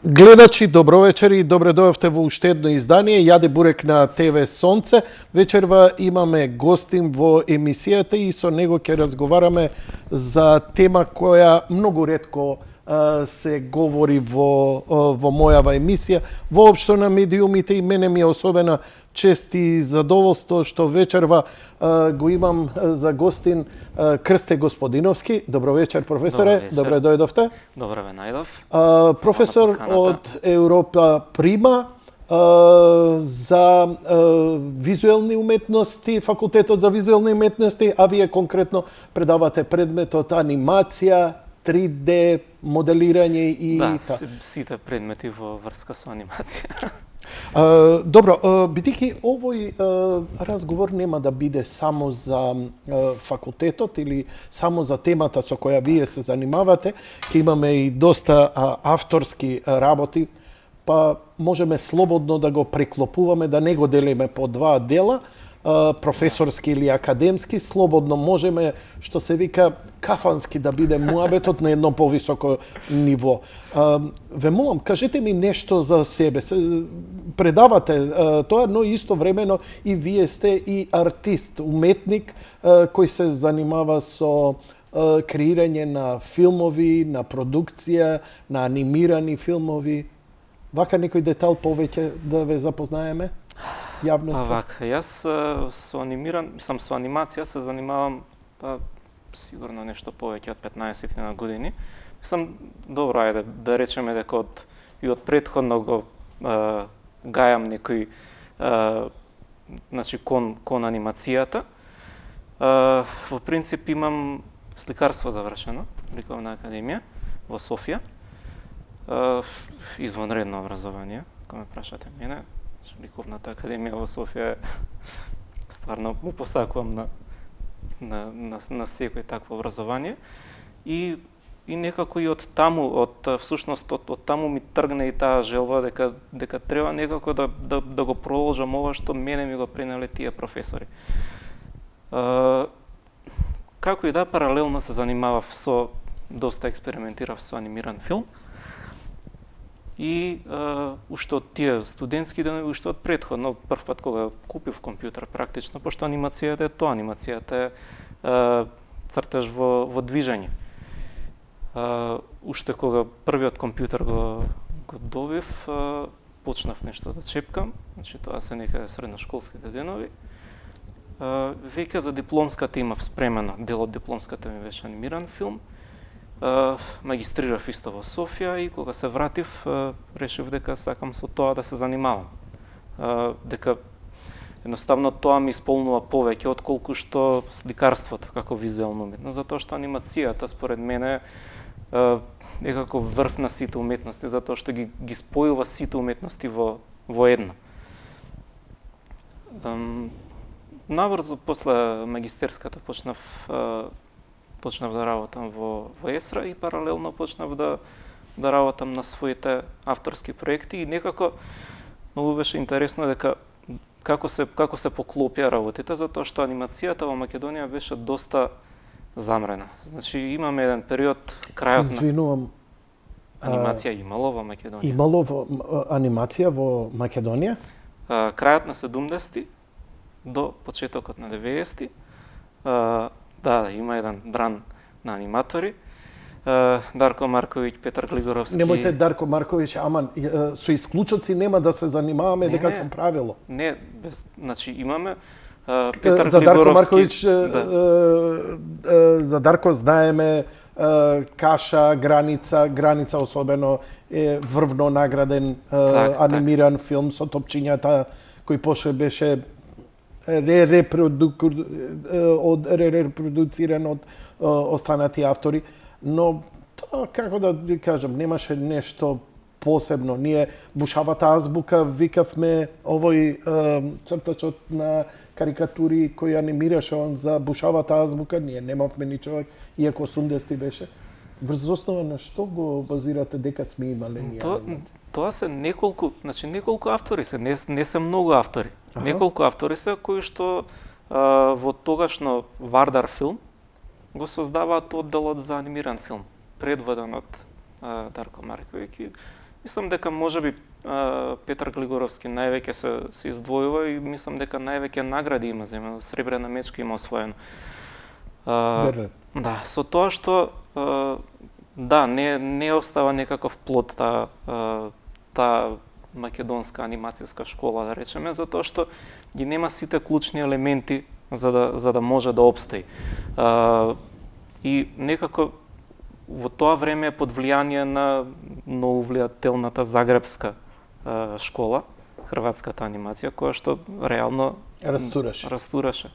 Гледачи, добро вечер и добре дојавте во уште едно издание. Јаде Бурек на ТВ Сонце. Вечерва имаме гостин во емисијата и со него ќе разговараме за тема која многу ретко се говори во мојава емисија. Воопшто на медиумите и мене ми е особена чест и задоволство што вечерва го имам за гостин Крсте Господиновски. Добро вечер, професоре. Добре дојдовте. Добре ве најдов. Професор од Европа Прима за визуелни уметности, факултетот за визуелни уметности, а вие конкретно предавате предметот анимација, 3D, моделирање и... Да, сите предмети во врска со анимација. Добро, бидејќи овој разговор нема да биде само за факултетот или само за темата со која вие се занимавате, ќе имаме и доста авторски работи, па можеме слободно да го преклопуваме, да не го делиме по два дела, професорски или академски, слободно можеме, што се вика, кафански да биде муабетот на едно повисоко ниво. Ве молам, кажете ми нешто за себе. Предавате тоа, но истовремено и вие сте и артист, уметник кој се занимава со креирање на филмови, на продукција, на анимирани филмови. Вака некој детал повеќе да ве запознаеме? Јавност. Вака, јас со анимација се занимавам сигурно нешто повеќе од 15 на години. Добро, ајде да речеме дека и од претходно го гајам некој кон анимацијата. Во принцип имам сликарство завршено, ликовна академија во Софија. Извонредно образование, кога ме прашате мене. Ликовната академија во Софија стварно му посакувам на секој такво образование и некако и од таму, всушност од таму ми тргне и таа желба дека треба некако да го продолжам ова што мене ми го пренеле тие професори. Како и да, паралелно се занимавав доста експериментирав со анимиран филм. И уште од тие студентски денови, уште од претходно, прв пат кога купив компјутер практично, пошто анимацијата е тоа, анимацијата е цртеж во движење. Уште кога првиот компјутер го добив, почнав нешто да чепкам, значи тоа се некаде средношколските денови. Веќе за дипломската имав спремено, дел од дипломската ми беше анимиран филм. Магистрирав исто во Софија и кога се вратив, решив дека сакам со тоа да се занимавам. Дека едноставно тоа ми исполнува повеќе отколку што сликарството како визуелна уметност, затоа што анимацијата според мене е како врв на сите уметности, затоа што ги спојува сите уметности во една. Наврзо после магистерската почнав да работам во ЕСРА и паралелно почнав да работам на своите авторски проекти и некако многу беше интересно дека како се поклопија работите, затоа што анимацијата во Македонија беше доста замрена. Значи имаме еден период, крајот на... Извинувам. Анимација имало во Македонија. Имало анимација во Македонија? Крајот на 70-ти до почетокот на 90-ти. Да, има еден бран на аниматори. Дарко Марковиќ, Петар Глигоровски... Немојте Дарко Марковиќ, аман, со исклучоци нема да се занимаваме дека сам правило. Не, значи имаме Петар за Дарко Глигоровски... Марковиќ, за Дарко знаеме Каша, Граница особено е врвно награден анимиран филм со топчињата кој после беше репродуциран од останати автори, но тоа, како да ви кажам, немаше нешто посебно. Ние Бушавата азбука викавме овој цртачот на карикатури кој анимираше он за Бушавата азбука, ние немавме ни човек, иако 80 беше. Врз основа на што го базирате дека сме имале ние? Тоа се неколку автори се, не се многу автори. Неколку автори се кои што во тогашно Вардар филм го создаваат одделот за анимиран филм, предводен од Дарко Марковиќ и мислам дека можеби Петар Глигоровски највеќе се издвојува и мислам дека највеќе награди има земено, сребрена мечка има освоено. Да, со тоа што да, не остава некаков плод таа македонска анимацијска школа, да речеме, затоа што ги нема сите клучни елементи за да може да обстои. И некако во тоа време под влијание на многу влијателната загребска школа, хрватската анимација, која што реално растураше.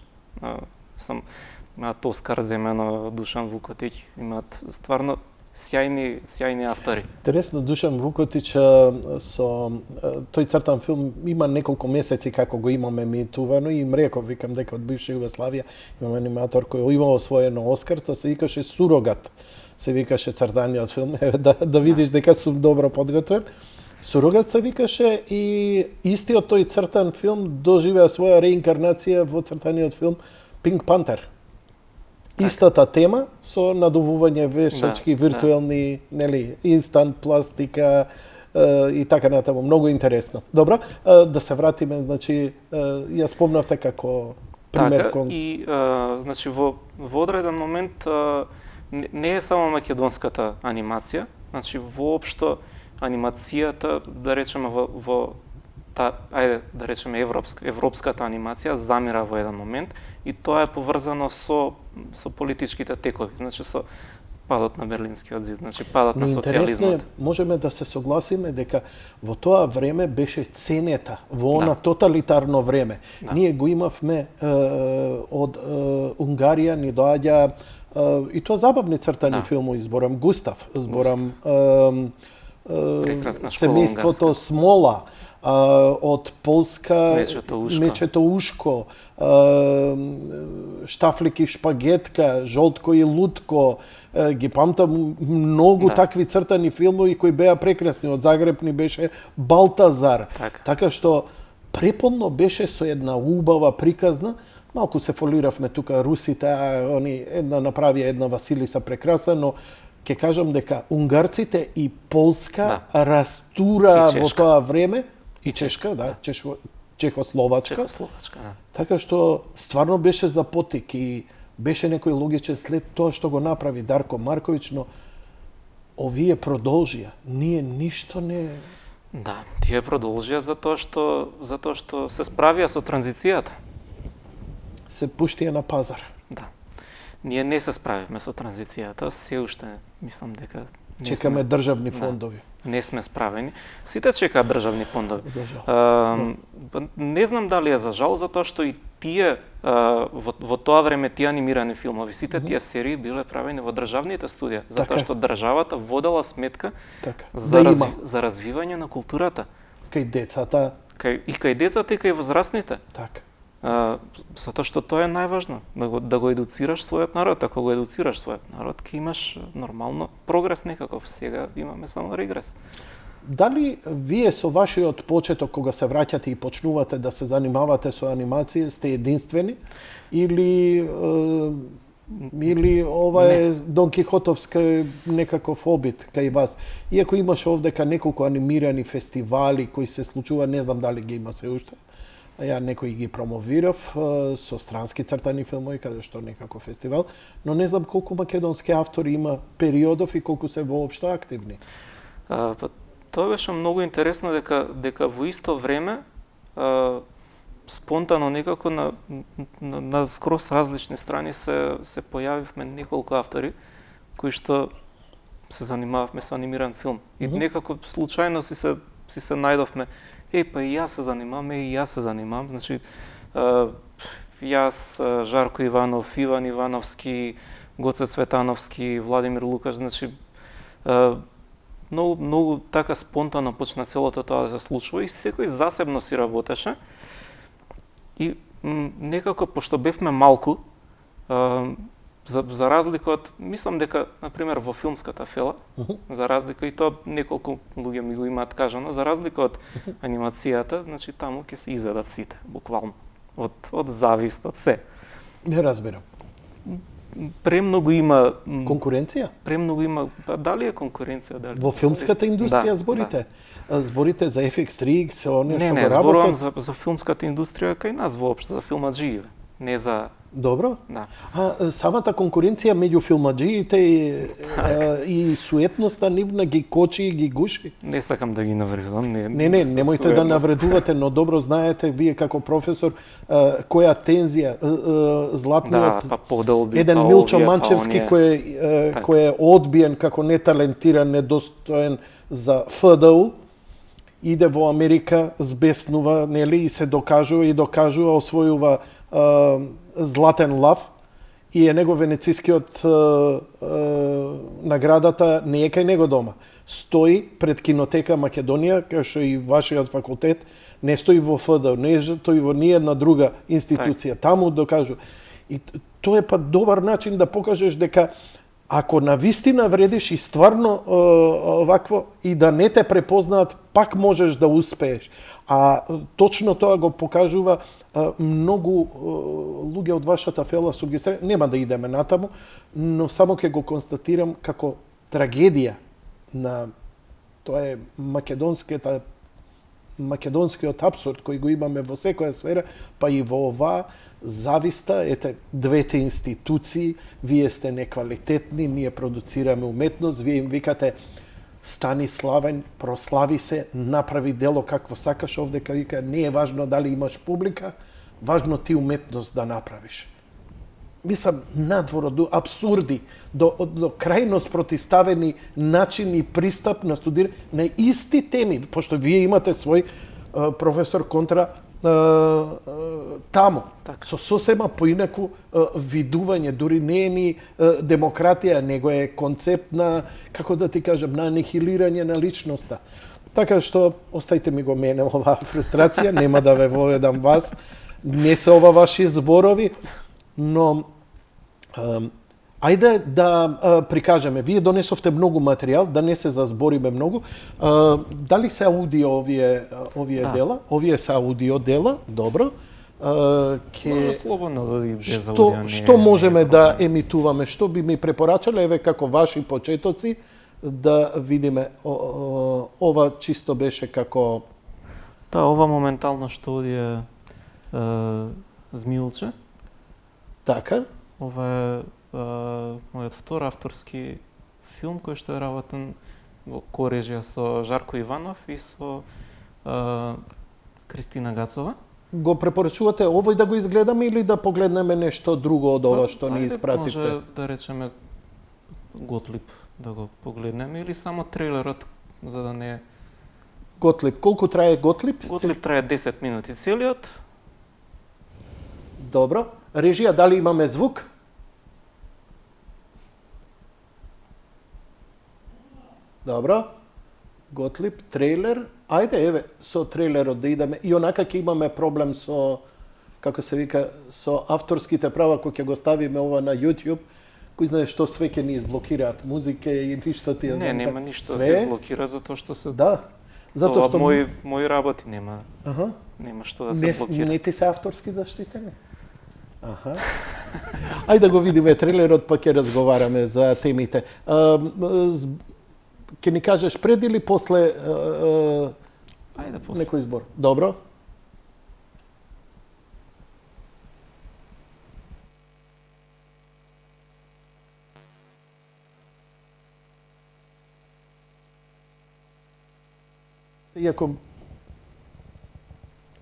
Имаат Оскар земено, Душан Вукотиќ, имаат стварно сјајни автори. Интересно, Душан Вукотиќ со тој цртан филм има неколку месеци како го имаме емитувано и им реков, викам дека од бивша Југославија имаме аниматор кој има освоено Оскар, тоа се викаше Сурогат. Се викаше цртаниот филм, да видиш дека сум добро подготвен. Сурогат се викаше и истиот тој цртан филм доживеа своја реинкарнација во цртаниот филм Пинк Пантер. Истата тема со надувување вештачки, виртуелни, нели, инстант пластика и така натаму, многу интересно. Добро, да се вратиме, значи ја спомнавте како пример кон... и значи во одреден момент не е само македонската анимација, значи воопшто анимацијата, да речеме да речеме европската анимација замира во еден момент и тоа е поврзано со политичките текови, значи со падот на Берлинскиот зид, значи падот на социјализмот. Можеме да се согласиме дека во тоа време беше ценета, во она тоталитарно време. Да. Ние го имавме од Унгарија ни доаѓа и тоа забавни цртани филмови, зборам Густав, зборам семејството Смола, од Полска Мечето ушко, Штафлик и шпагетка, Жолтко и Лутко, ги памтам многу такви цртани филмови кои беа прекрасни. Од Загреб ни беше Балтазар. Така што преполно беше со една убава приказна. Малку се фолиравме тука русите, они една направија една Василиса прекрасна, но ќе кажам дека унгарците и Полска растура во тоа време. И Чешка, да, Чехословачка. Да. Така што стварно беше за потик и беше некој логичен след тоа што го направи Дарко Марковиќ, но овие продолжија. Ние ништо не... Да, тие продолжија затоа што се справија со транзицијата. Се пуштија на пазар. Да. Ние не се справивме со транзицијата, се уште мислам дека чекаме државни фондови. Не сме справени. Сите чекаат државни фондови. За жал. Не знам дали е за жал, затоа што и тие во тоа време тие анимирани филмови, сите тие серии биле правени во државните студија, затоа што државата водела сметка за развивање на културата. Кај децата. И кај децата и кај возрастните. Така. Затоа што тоа е најважно, да го едуцираш својот народ. Ако го едуцираш својот народ, ќе имаш нормално прогрес некаков. Сега имаме само регрес. Дали вие со вашиот почеток, кога се враќате и почнувате да се занимавате со анимација, сте единствени? Или ова е Дон Кихотовски некаков обид кај вас? Иако имаше овдека неколку анимирани фестивали кои се случува, не знам дали ги има се уште. Ја некои ги промовирав со странски цртани филмови, каде што некако фестивал, но не знам колку македонски автори има периодов и колку се воопшто активни. Тоа беше многу интересно дека во исто време спонтано некако на скроз различни страни се појавивме неколку автори кои што се занимававме со анимиран филм. И некако случајно си се најдовме. Па и јас се занимавам, значи јас, Жарко Иванов, Иван Ивановски, Гоце Цветановски, Владимир Лукаш, значи многу така спонтано почна целото тоа да се случува и секој засебно си работеше. И некако, пошто бевме малку, за разлика од, мислам дека, например, во филмската фела, за разлика, и тоа неколку луѓе ми го имаат кажано, за разлика од анимацијата, значи таму ќе се изедат сите, буквално, од завист, од се. Не разбирам. премногу има Конкуренција? Премногу има, па дали е конкуренција, дали? Во филмската индустрија Да, зборите? Зборите за FX3X, оние Не, што не, го зборувам работат? за филмската индустрија кај нас воопшто, за филмаджиите, не за Добро. да. Самата конкуренција меѓу филмаджиите и суетноста нивна ги кочи и ги гуши. Не сакам да ги навредувам, не. Не, немојте да навредувате, но добро знаете вие како професор која тензија златниот Да, па подолби, еден па Милчо овие, Манчевски па оние. кој е одбиен како неталентиран, недостоен за ФДУ, иде во Америка, збеснува, нели, и се докажува, освојува златен лав и е него венецискиот наградата не е кај него дома. Стои пред Кинотека Македонија, кај што и вашиот факултет, не стои во ФДУ, не стои во ниједна друга институција. Таму докажува. И тоа е па добар начин да покажеш дека ако навистина вредиш и стварно вакво и да не те препознаат, пак можеш да успееш. А точно тоа го покажува многу луѓе од вашата фела сугестија. Нема да идеме натаму, но само ќе го констатирам како трагедија на тоа е македонскиот апсурд кој го имаме во секоја сфера, па и во оваа зависта, ете, двете институции, вие сте неквалитетни, ние продуцираме уметност, вие им викате стани славен, прослави се, направи дело какво сакаш, овдека вика не е важно дали имаш публика, важно ти уметност да направиш. Мислам, надвор од абсурди, до крајно спротиставени начини пристап на студирање на исти теми, пошто вие имате свој професор контра таму, со сосема поинаку видување, дури не е ни демократија, него е концепт на, како да ти кажам, на анихилирање на личноста. Така што, оставите ми го мене оваа фрустрација, нема да ве воведам вас, не се ова ваши зборови, но ајде да прикажеме, вие донесовте многу материјал, да не се зазбориме многу. Дали се аудио овие дела? Овие се аудио дела, добро. Може слободно да ги без аудио. Што можеме да емитуваме? Што би ми препорачале, еве како ваши почетоци, да видиме ова чисто беше како... Да, ова моментално што оди е Змилче. Така. Ова е мојот втор авторски филм кој што е работен во корежија со Жарко Иванов и со Кристина Гацова. Го препорачувате овој да го изгледаме или да погледнеме нешто друго од ова што ни испративте? Може да речеме Готлиб да го погледнеме или само трейлерот за да не... Готлиб. Колку трае Готлиб? Готлиб трае 10 минути целиот. Добро. Режија, дали имаме звук? Добро. Готлиб, трейлер. Ајде, еве, со трейлерот да идеме. И онака ќе имаме проблем со, како се вика, со авторските права, кој ќе го ставиме ова на YouTube. Кој знае што све ќе ни изблокираат, музика и ништо ти... Не, нема ништо да се изблокира затоа што се... Да. Затоа што мои работи нема. Нема што да се блокира. Не ти се авторски заштитени? Аха. Ајде да го видиме трейлерот, па ќе разговараме за темите. Ќе ни кажеш пред или после Ајде после. Некој збор? Добро. Иако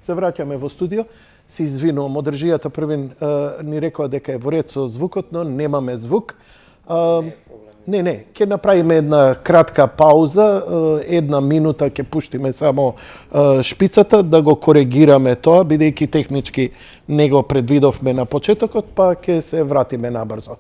се враќаме во студио, се извинувам, од режијата првин ни рекоа дека е во ред со звукот, но немаме звук. Не, ќе направиме една кратка пауза, 1 минута ќе пуштиме само шпицата да го коригираме тоа, бидејќи технички не го предвидовме на почетокот, па ќе се вратиме набрзо.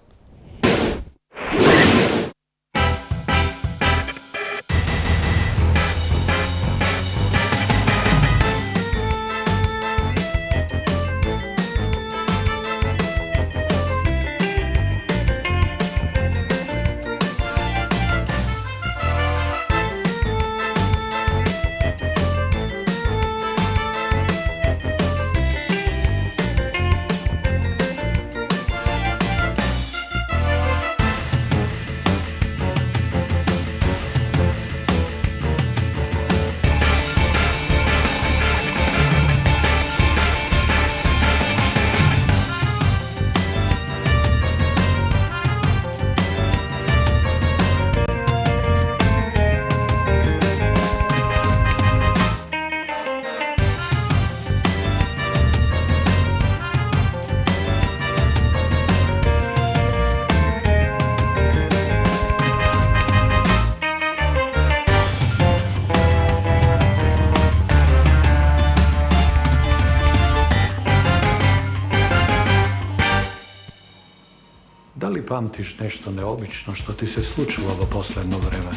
pamtiš nešto neobično što ti se slučilo ovo posljedno vreme?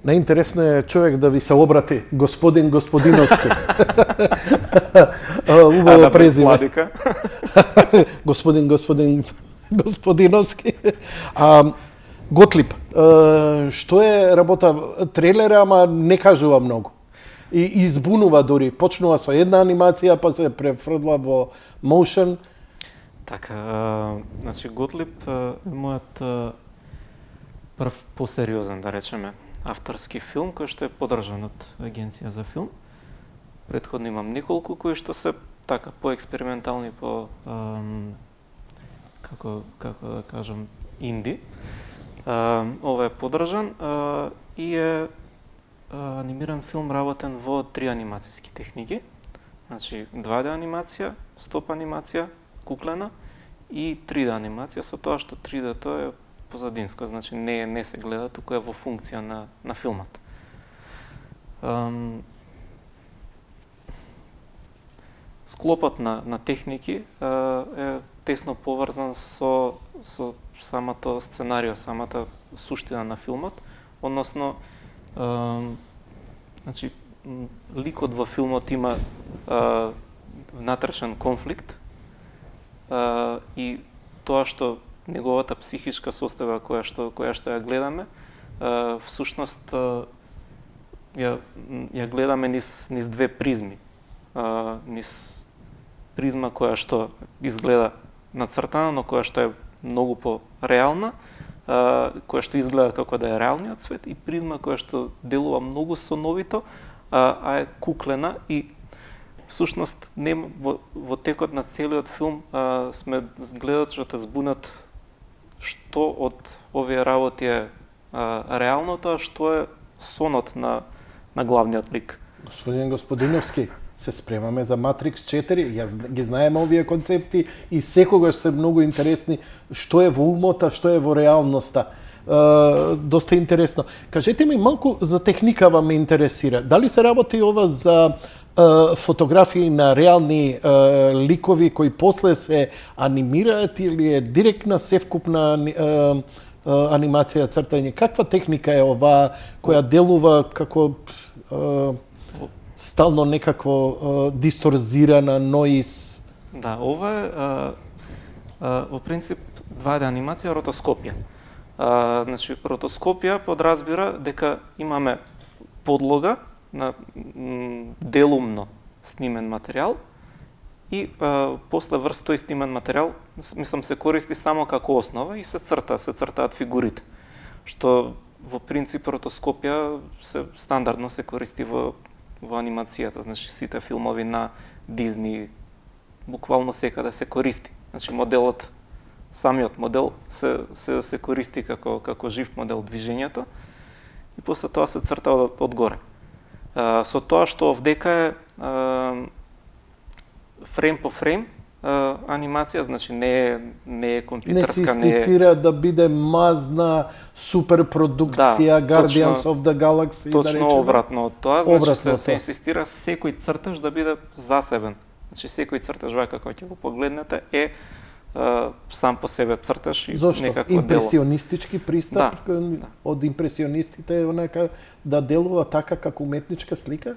Najinteresno je čovjek da vi se obrati gospodin Gospodinovski. Uvo prezime. Gospodin Gospodinovski. Готлиб, што е работа трейлера, ама не кажува многу. И избунува дури. Почнува со една анимација, па се префрдла во motion. Така, значи Готлиб е мојот прв посериозен, да речеме, авторски филм кој што е поддржан од Агенција за филм. Претходно имам неколку кои што се така поекспериментални, како да кажам, инди. Ова е поддржан и е анимиран филм работен во 3 анимацијски техники. Значи 2D анимација, стоп анимација, куклена и 3D анимација, со тоа што 3D-то е позадинско, значи не се гледа, туку е во функција на филмот. Склопот на техники е тесно поврзан со самото сценарио, самата суштина на филмот, односно значи ликот во филмот има внатрешен конфликт и тоа што неговата психичка состојба која што ја гледаме, всушност ја гледаме низ две призми. Низ призма која што изгледа нацртана, но која што е многу по-реална, која што изгледа како да е реалниот свет, и призма која што делува многу соновито, а е куклена и всушност во текот на целиот филм сме гледачот да збунат што од овие работи е реалното, а што е сонот на главниот лик. Господин Господиновски, се спремаме за Матрикс 4, јас ги знаем овие концепти и секогаш се многу интересни што е во умота, што е во реалноста. Доста интересно. Кажете ми малку за техникава ме интересира. Дали се работи ова за фотографии на реални ликови кои после се анимираат или е директна севкупна анимација, цртање? Каква техника е ова која делува како стално некакво дисторзирана ноиз? Да, ова е во принцип 2D анимација ротоскопија. Значи ротоскопија подразбира дека имаме подлога на делумно снимен материјал и после врз тој снимен материјал, мислам, се користи само како основа и се цртаат фигурите, што во принцип ротоскопија стандардно се користи во анимацијата, значи сите филмови на Дизни буквално секаде се користи. Значи моделот, самиот модел се користи како жив модел движењето и после тоа се црта одгоре. Со тоа што овдека е фрейм по фрейм анимација, значи не е компјутерска, не се инсистира да биде мазна суперпродукција, Guardians of the Galaxy, да речеме. Точно обратно од тоа, значи се инсистира секој цртаж да биде засебен. Значи секој цртаж вака кој ќе го погледнете е сам по себе црташ и некако дело. Импресионистички пристап од импресионистите онака да делува така како уметничка слика?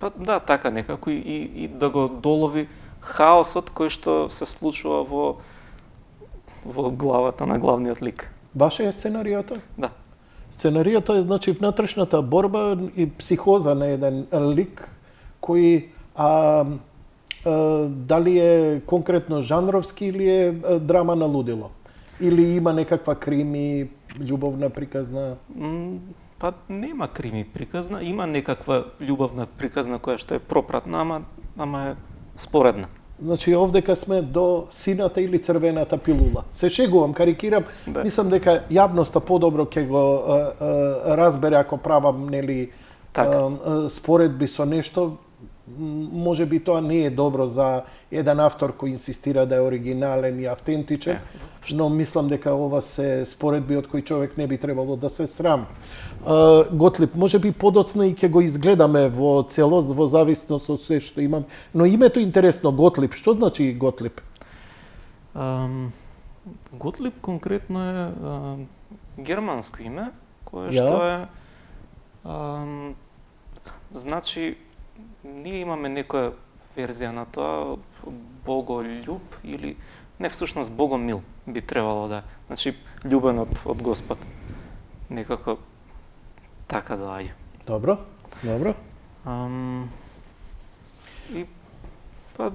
Па да, така некако и да го долови хаосот кој што се случува во главата на главниот лик. Ваше е сценариото? Да. Сценариото е значи внатрешната борба и психоза на еден лик кој дали е конкретно жанровски или е драма на лудило? Или има некаква крими, љубовна приказна? Па нема крими приказна, има некаква љубовна приказна која што е пропратна, ама е споредна. Значи овдека сме до сината или црвената пилула. Се шегувам, карикирам, Да. мислам дека јавноста подобро ќе го разбере ако правам нели Така. споредби со нешто. Може би тоа не е добро за еден автор кој инсистира да е оригинален и автентичен, но мислам дека ова се споредби од кои човек не би требало да се срам. Готлиб, може би подоцна и ќе го изгледаме во целост, во зависност од се што имам. Но името е интересно, Готлиб. Што значи Готлиб? Готлиб конкретно е германско име, кое Ја. што е значи ние имаме некоја верзија на тоа боголюб или не всушност богомил би требало да е. Значи љубен од Господ. Некако така доаѓа. Добро, добро. И па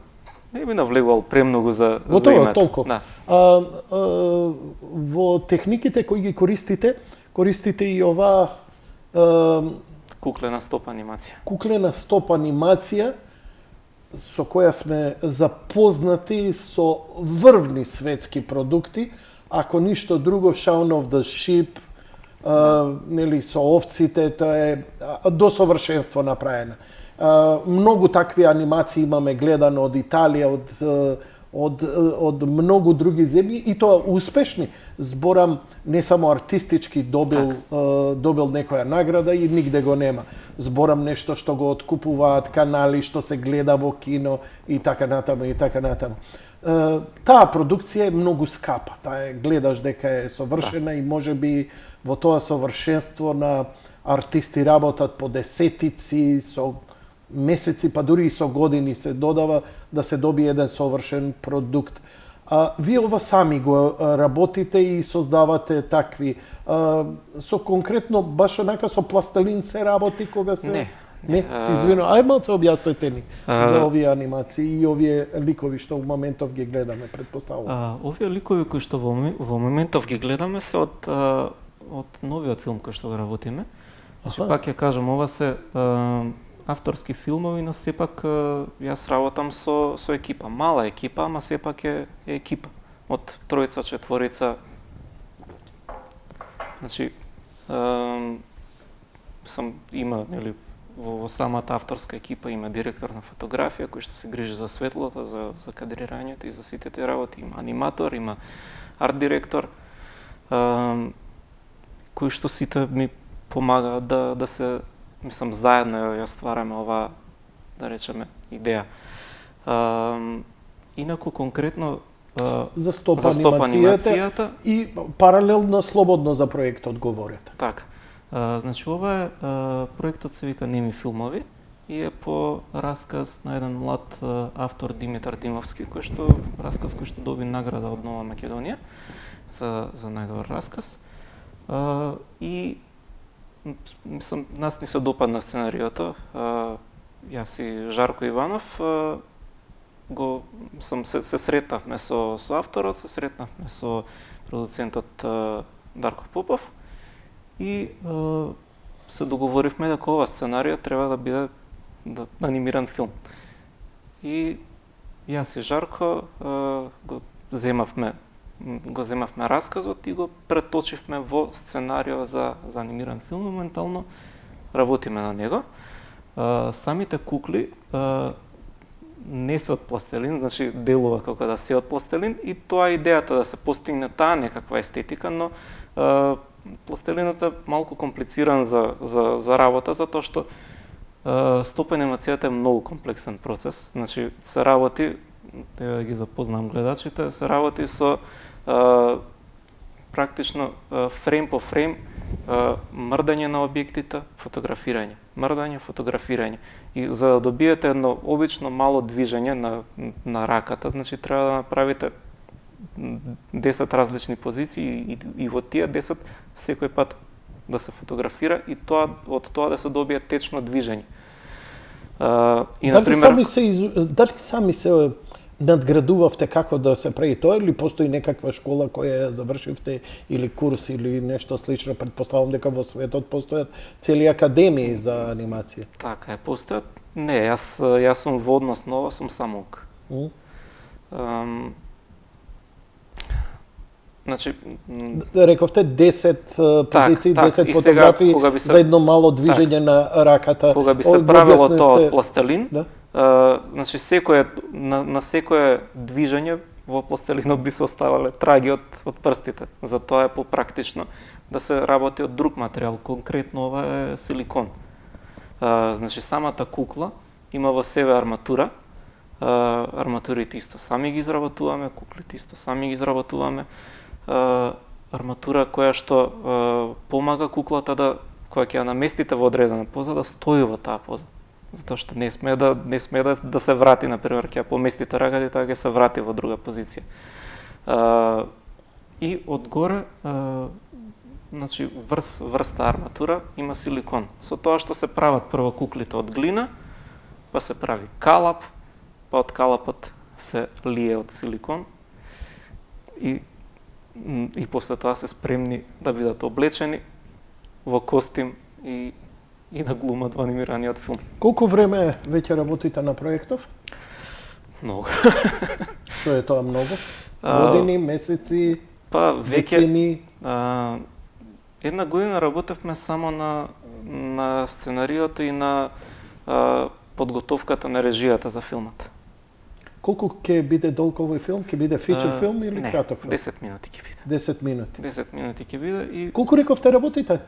не би навлегувал премногу за Готово, името. толку. Да. Во техниките кои ги користите и ова Куклена стоп анимација. куклена стоп анимација со која сме запознати со врвни светски продукти, ако ништо друго Shaun of the Sheep, нели со овците, тоа е до совршенство направена. Многу такви анимации имаме гледано од Италија, од многу други земји и тоа успешни. Зборам не само артистички добил некоја награда и нигде го нема. Зборам нешто што го откупуваат канали, што се гледа во кино и така натаму и така натаму. Таа продукција е многу скапа. Таа гледаш дека е совршена и можеби во тоа совршенство на артисти работат по десетици, со месеци, па дури и со години се додава да се добие еден совршен продукт. Вие ова сами го работите и создавате такви. Со конкретно, баш онака со пластелин се работи кога се... Не. Се извинувам. Ај малце објаснете ни за овие анимации и овие ликови што во моментов ги гледаме, предпоставувам. Овие ликови кои што во моментов ги гледаме се од новиот филм кој што го работиме. Значи пак ја кажам, ова се авторски филмови, но сепак јас работам со екипа. Мала екипа, ама сепак е екипа. Од тројца, четворица. Значи, има, нели, во самата авторска екипа има директор на фотографија кој што се грижи за светлото, за кадрирањето и за сите тие работи. Има аниматор, има арт директор, кои што сите ми помагаат да се, мислам, заедно ја ствараме оваа, да речеме, идеја. Инаку конкретно за стоп анимацијата и паралелно слободно за проектот говорите. Така. Значи ова е проектот се вика Неми филмови и е по расказ на еден млад автор Димитар Димовски, расказ кој што доби награда од Нова Македонија за најдобар расказ. И мислам, нас ни се допадна сценариото. Јас и Жарко Иванов се сретнавме со авторот, се сретнавме со продуцентот Дарко Попов и се договоривме дека ова сценарија треба да биде анимиран филм. И јас и Жарко го земавме расказот и го преточивме во сценарио за анимиран филм. Моментално работиме на него. Самите кукли не се од пластелин, значи делува како да се од пластелин и тоа е идејата да се постигне таа некаква естетика, но пластелинот е малку комплициран за работа, затоа што стоп анимацијата е многу комплексен процес. Значи се работи, да ги запознам гледачите, се работи со практично фрейм по фрейм мрдање на објектите, фотографирање. Мрдање, фотографирање. И за да добиете едно обично мало движење на раката, значи треба да направите 10 различни позиции и во тие 10 секој пат да се фотографира и од тоа да се добие течно движење. И дали сами се надградувавте како да се прави тоа или постои некаква школа која ја завршивте или курс или нешто слично? Предпоставам дека во светот постојат цели академии за анимација. Така е, постојат. Не, јас сум во однос нова, сум самоук. Значи, рековте 10 позиции, так, 10 и сега, фотографии за едно мало движење на раката. Кога би се правило тоа од пластелин, да? Значи на секое движење во пластелинот би се оставале траги од прстите. Затоа е попрактично да се работи од друг материјал, конкретно ова е силикон. Значи самата кукла има во себе арматура, арматурите исто сами ги изработуваме, куклите исто сами ги изработуваме. Арматура која што помага куклата која ќе ја наместите во одредена поза, да стои во таа поза. Затоа што не смее да се врати, например, ќе ја поместите раката и таа ќе се врати во друга позиција. И одгоре, значи врста арматура има силикон. Со тоа што се прават прво куклите од глина, па се прави калап, па од калапот се лие од силикон и после тоа се спремни да бидат облечени во костим и да глумат во анимираниот филм. Колку време веќе работите на проектов? Многу. Што е тоа многу? Години, месеци, па веќе децени? Една година работевме само на сценариото и на подготовката на режијата за филмот. Колку ќе биде долг овој филм? Ќе биде фичер филм или краток филм? 10 минути ќе биде. 10 минути. 10 минути ќе биде и Колку рековте работите?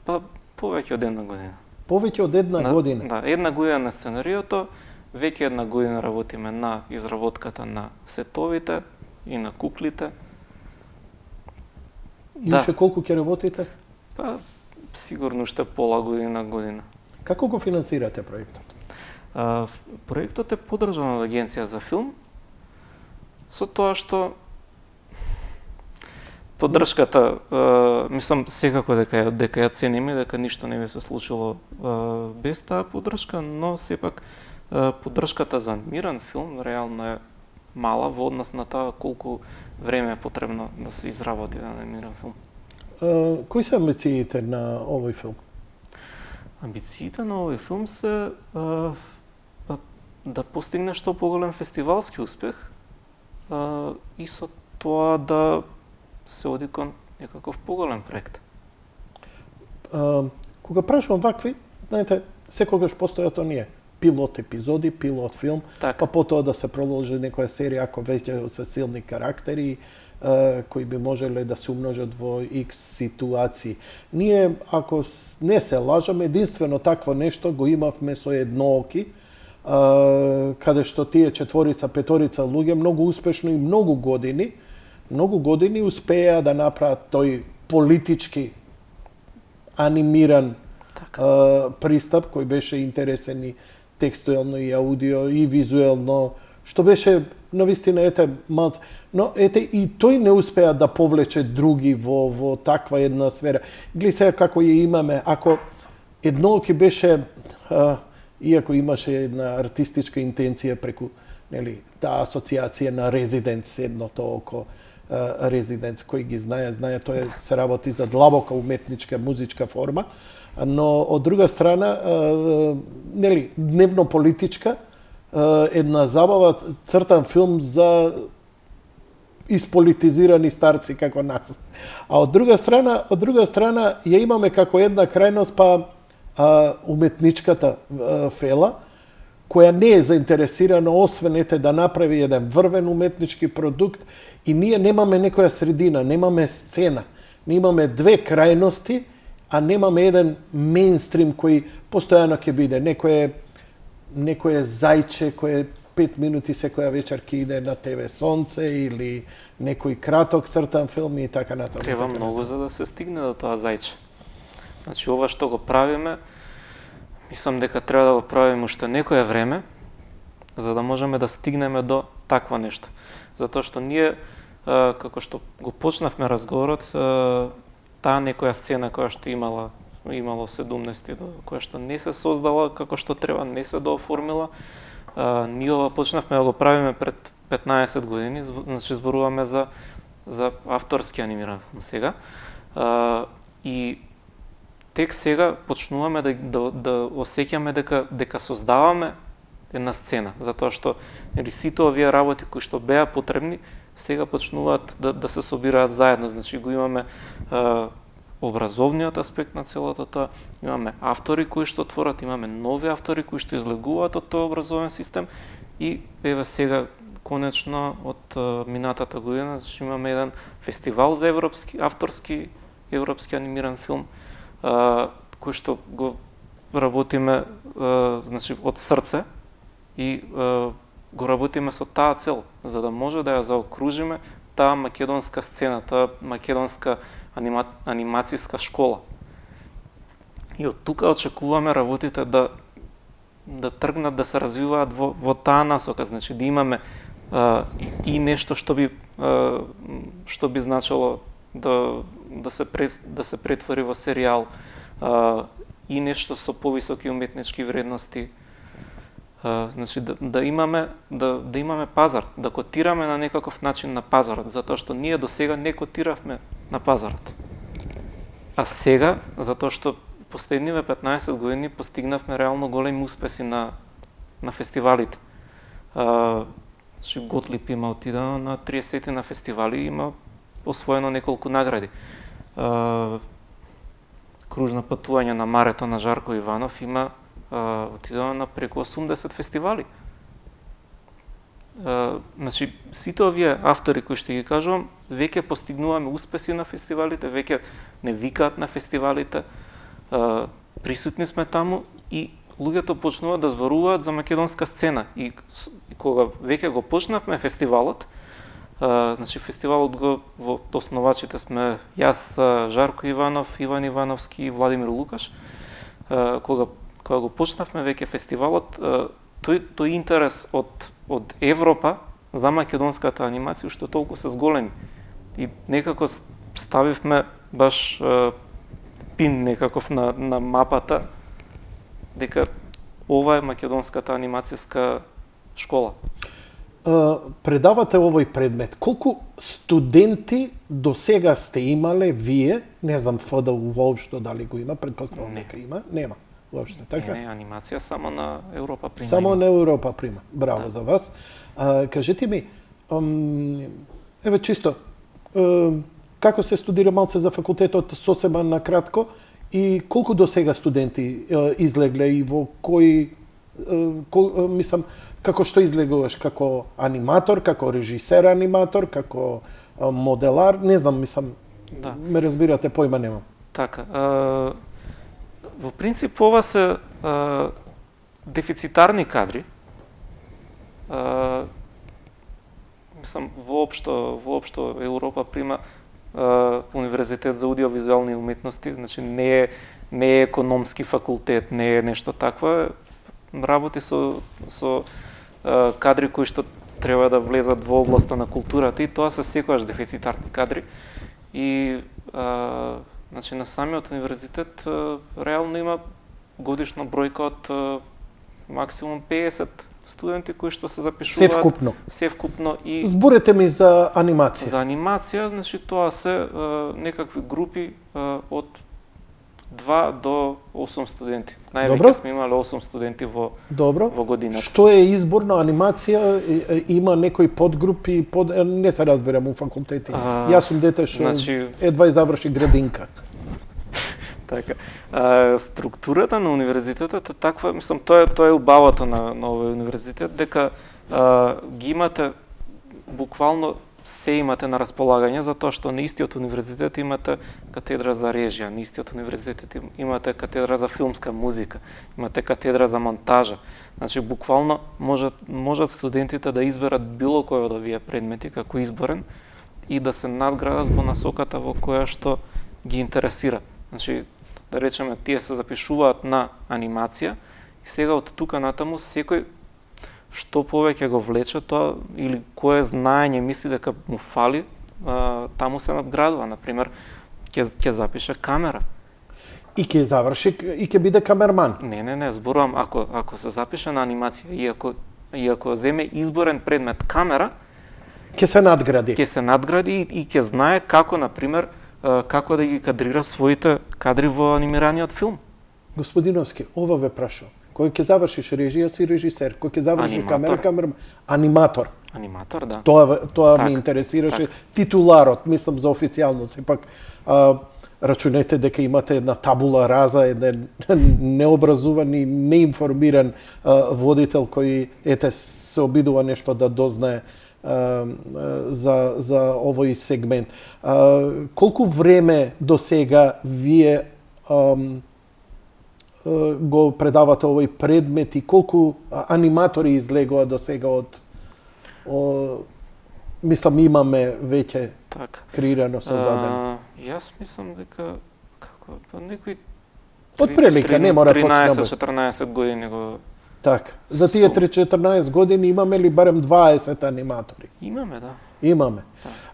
па повеќе од една година. Повеќе од една година. Да, една година на сценариото, веќе една година работиме на изработката на сетовите и на куклите. И уште колку ќе работите? Па сигурно уште пола година. Како го финансирате проектот? Проектот е поддржан од Агенција за филм, со тоа што поддршката, мислам секако дека ја цениме, дека ништо не би се случило без таа поддршка, но сепак поддршката за анимиран филм реално е мала во однос на тоа колку време е потребно да се изработи анимиран филм. Кои се амбициите на овој филм? Амбициите на овој филм се да постигне што поголем фестивалски успех и со тоа да се оди кон некаков поголем проект. Кога прашувам вакви, знаете, секогаш постојат оние пилот епизоди, пилот филм, па потоа да се продолжи некоја серија ако веќе се силни карактери кои би можеле да се умножат во X ситуации. Ние, ако не се лажаме, единствено такво нешто го имавме со Еднооки, каде што тие четворица, петорица луѓе многу успешно и многу години успеа да направат тој политички анимиран пристап кој беше интересен и текстуелно и аудио и визуелно, што беше навистина малце. Но и тој не успеа да повлече други во таква една сфера. Гледај сега како ја имаме, ако Еднооки беше иако имаше една артистичка интенција преку таа асоциација на Резиденц, едното око Резиденц, кој ги знае, тоа се работи за длабока уметничка, музичка форма, но од друга страна, дневно политичка, една забава, цртан филм за исполитизирани старци како нас. А од друга страна ја имаме како една крајност уметничката фела, која не е заинтересирана освен да направи еден врвен уметнички продукт и ние немаме некоја средина, немаме сцена. Ние имаме две крајности, а немаме еден мејнстрим кој постојано ќе биде. Некој зајче кој 5 минути секоја вечер ќе иде на ТВ Сонце или некој краток цртан филм и така натаму. Треба многу за да се стигне до тоа зајче. Значи, ова што го правиме, мислам дека треба да го правиме уште некое време, за да можеме да стигнеме до такво нешто. Затоа што ние, како што го почнавме разговорот, таа некоја сцена која што имало 17 која што не се создала како што треба, не се дооформила, ние ова почнавме да го правиме пред 15 години, значи зборуваме за авторски анимиран филм сега. И тек сега почнуваме да осеќаме дека создаваме една сцена, затоа што сите овие работи кои што беа потребни сега почнуваат да се собираат заедно. Значи го имаме образовниот аспект на целото тоа, имаме автори кои што творат, имаме нови автори кои што излегуваат од тој образовен систем и еве сега конечно од минатата година имаме еден фестивал за авторски европски анимиран филм кој што го работиме значи од срце и го работиме со таа цел, за да може да ја заокружиме таа македонска сцена, таа македонска анимацијска школа. И од тука очекуваме работите да тргнат да се развиваат во таа насока, значи да имаме и нешто што би значило да се претвори во серијал, и нешто со повисоки уметнички вредности. Значи да имаме пазар, да котираме на некаков начин на пазарот, затоа што ние до сега не котиравме на пазарот. А сега, затоа што последниве 15 години постигнавме реално големи успеси на фестивалите. Значи Готлип има отидено на 30 на фестивали и има освоено неколку награди. Кружно патување на Марето на Жарко Иванов има отидено на преку 80 фестивали. Значи, сите овие автори кои што ги кажувам, веќе постигнуваме успеси на фестивалите, веќе не викаат на фестивалите, присутни сме таму и луѓето почнуваат да зборуваат за македонска сцена. И кога веќе го почнавме фестивалот, значи фестивалот во основачите сме јас, Жарко Иванов, Иван Ивановски и Владимир Лукаш, кога го почнавме веќе фестивалот, тој интерес од Европа за македонската анимација уште толку се зголеми. И некако ставивме баш пин некаков на мапата дека ова е македонската анимацијска школа. Предавате овој предмет. Колку студенти до сега сте имале вие? Не знам ФДУ воопшто дали го има, претпоставувам дека има. Нема. Воопшто, така? Не, анимација само на Европа прима. Само на Европа прима. Браво за вас. Кажете ми, еве чисто, како се студира малце за факултетот сосема на кратко и колку до сега студенти излегле и во кој мислам, како што излегуваш, како аниматор, како режисер аниматор, како моделар, не знам, мислам, да. Ме разбирате, појма немам. Така, во принцип ова се дефицитарни кадри. Мислам, воопшто Европа прима универзитет за аудиовизуални уметности, значи не е економски факултет, не е нешто такво, работи со кадри кои што треба да влезат во областа на културата и тоа се секогаш дефицитарни кадри. И значи на самиот универзитет реално има годишна бројка од максимум 50 студенти кои што се запишуваат севкупно и зборете ми за анимација. За анимација, значи тоа се некакви групи од 2 до 8 студенти. Највеќе сме имале 8 студенти во годината. Што е избор на анимација? Има некои подгрупи, не се разберам у факултети. Јас сум дете што едва заврши градинка. Така. Структурата на универзитетот е таква, мислам, тоа е убавата на овој универзитет, дека ги имате буквално се имате на располагање, затоа што на истиот универзитет имате катедра за режија, на истиот универзитет имате катедра за филмска музика, имате катедра за монтажа. Значи, буквално можат студентите да изберат било кој од овие предмети како изборен и да се надградат во насоката во која што ги интересира. Значи, да речеме, тие се запишуваат на анимација и сега од тука натаму секој што повеќе го влече тоа или кое знаење мисли дека му фали, таму се надградува. Например, ќе запише камера. И ќе заврши и ќе биде камерман. Не, зборувам ако се запише на анимација и ако и ако земе изборен предмет камера, Ќе се надгради. ќе се надгради и ќе знае како, например, како да ги кадрира своите кадри во анимираниот филм. Господиновски, ова ве прашувам. Кој ќе завршиш режија си режисер, кој ќе завршиш Аниматор. аниматор. Аниматор, да. Тоа Так, ме интересираше. так. Титуларот, мислам за официјално, сепак рачунете дека имате една табула раза, еден необразуван и неинформиран водител кој се обидува нешто да дознае за овој сегмент. Колку време до сега вие го предавате овој предмет и колку аниматори излегува до сега мислам имаме веќе Така. креирано создадено. Јас мислам дека некои Отприлика, не мора точно. 13-14 години го Така. За тие 3-14 години имаме ли барем 20 аниматори? имаме, да. Имаме.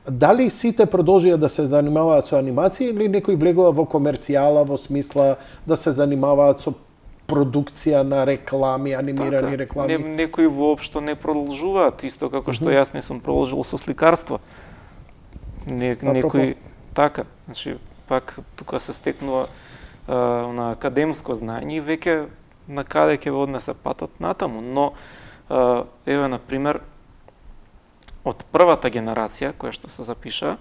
Дали сите продолжија да се занимаваат со анимација или некој влегува во комерцијала во смисла да се занимаваат со продукција на реклами, анимирани реклами? Некои воопшто не продолжуваат, исто како што јас не сум продолжил со сликарство. Некои така, значи пак тука се стекнува на академско знаење и веќе на каде ќе однесе патот натаму, но еве на пример од првата генерација која што се запиша,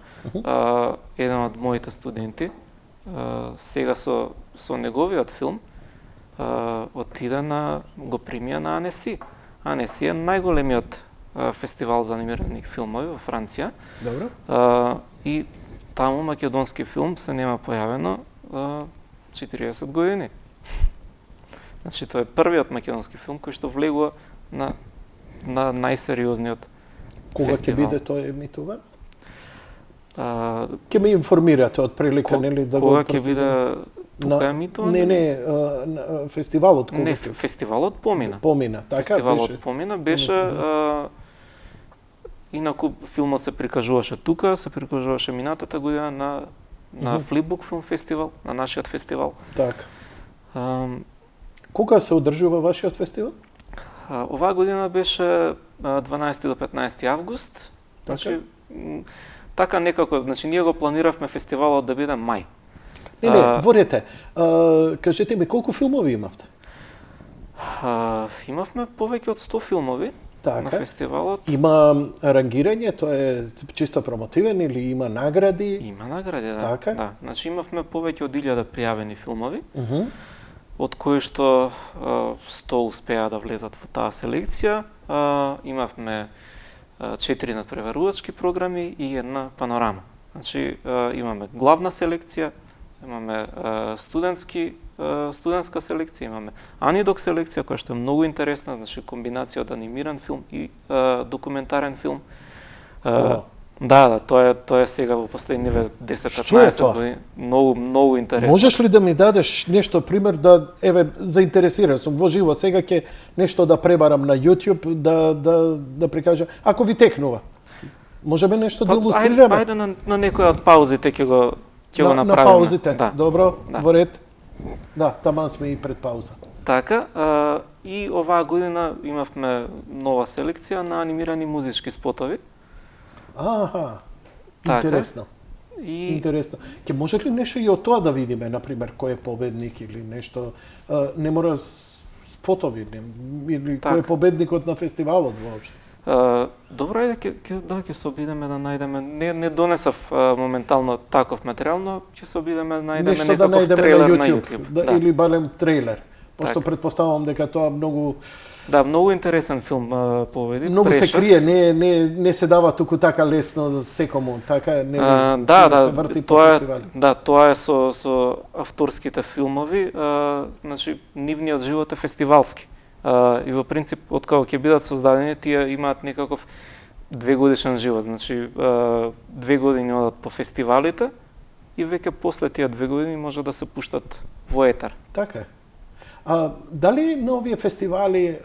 еден од моите студенти сега со неговиот филм отиде го примија на Анеси. Анеси е најголемиот фестивал за анимирани филмови во Франција. Добро. И таму македонски филм се нема појавено 40 години. Значи тоа е првиот македонски филм кој што влегува на најсериозниот Кога ќе фестивал. биде тој емитуван? Ќе ме информирате од прилика, нели, да го Кога ќе биде тука емитуван? Не, фестивалот кога? Не, фестивалот помина. Помина, така Фестивалот беше. помина, беше инаку филмот се прикажуваше тука, се прикажуваше минатата година на Flipbook Film Festival, на нашиот фестивал. Така. Кога се одржува вашиот фестивал? Оваа година беше 12 до 15 август. Значи така некако, значи ние го планиравме фестивалот да биде мај. Не, ворете. Кажете ми колку филмови имавте? Имавме повеќе од 100 филмови на фестивалот. Има рангирање, тоа е чисто промотивен или има награди? Има награди, да. Така? Да. Значи имавме повеќе од 1000 пријавени филмови, од кои што 100 успеа да влезат во таа селекција. Имавме 4 надпреварувачки програми и една панорама. Значи имаме главна селекција, имаме студентска селекција, имаме анидок селекција која што е многу интересна, значи комбинација од анимиран филм и документарен филм. Да, тоа е сега во последниве 10-15 години. Многу интересно. Можеш ли да ми дадеш нешто пример да заинтересиран сум во живо сега ќе нешто да пребарам на YouTube да прикажам ако ви текнува. Можеме нешто да илустрираме? Ајде на некоја од паузите ќе го направиме. На паузите. Да. Добро, Да. во ред. Да, таман сме и пред пауза. Така, и оваа година имавме нова селекција на анимирани музички спотови. Аха, Така. интересно. И Интересно. Ќе може ли нешто и од тоа да видиме, например, кој е победник или нешто, не мора спотови, или кој е победникот на фестивалот воопшто? Добро е ќе се обидеме да најдеме, не донесав моментално таков материјал, но ќе се обидеме да најдеме некаков трейлер на YouTube. Да, или барем трейлер. Пошто предпоставувам дека тоа многу многу интересен филм победи. Многу се крие, не се дава туку така лесно за секому, така не се врти по фестивали. Да, тоа е со авторските филмови, значи нивниот живот е фестивалски. И во принцип, од кога ќе бидат создадени, тие имаат некаков 2-годишен живот. Значи, 2 години одат по фестивалите и веќе после тие 2 години може да се пуштат во етер. Така е. Дали на овие фестивали,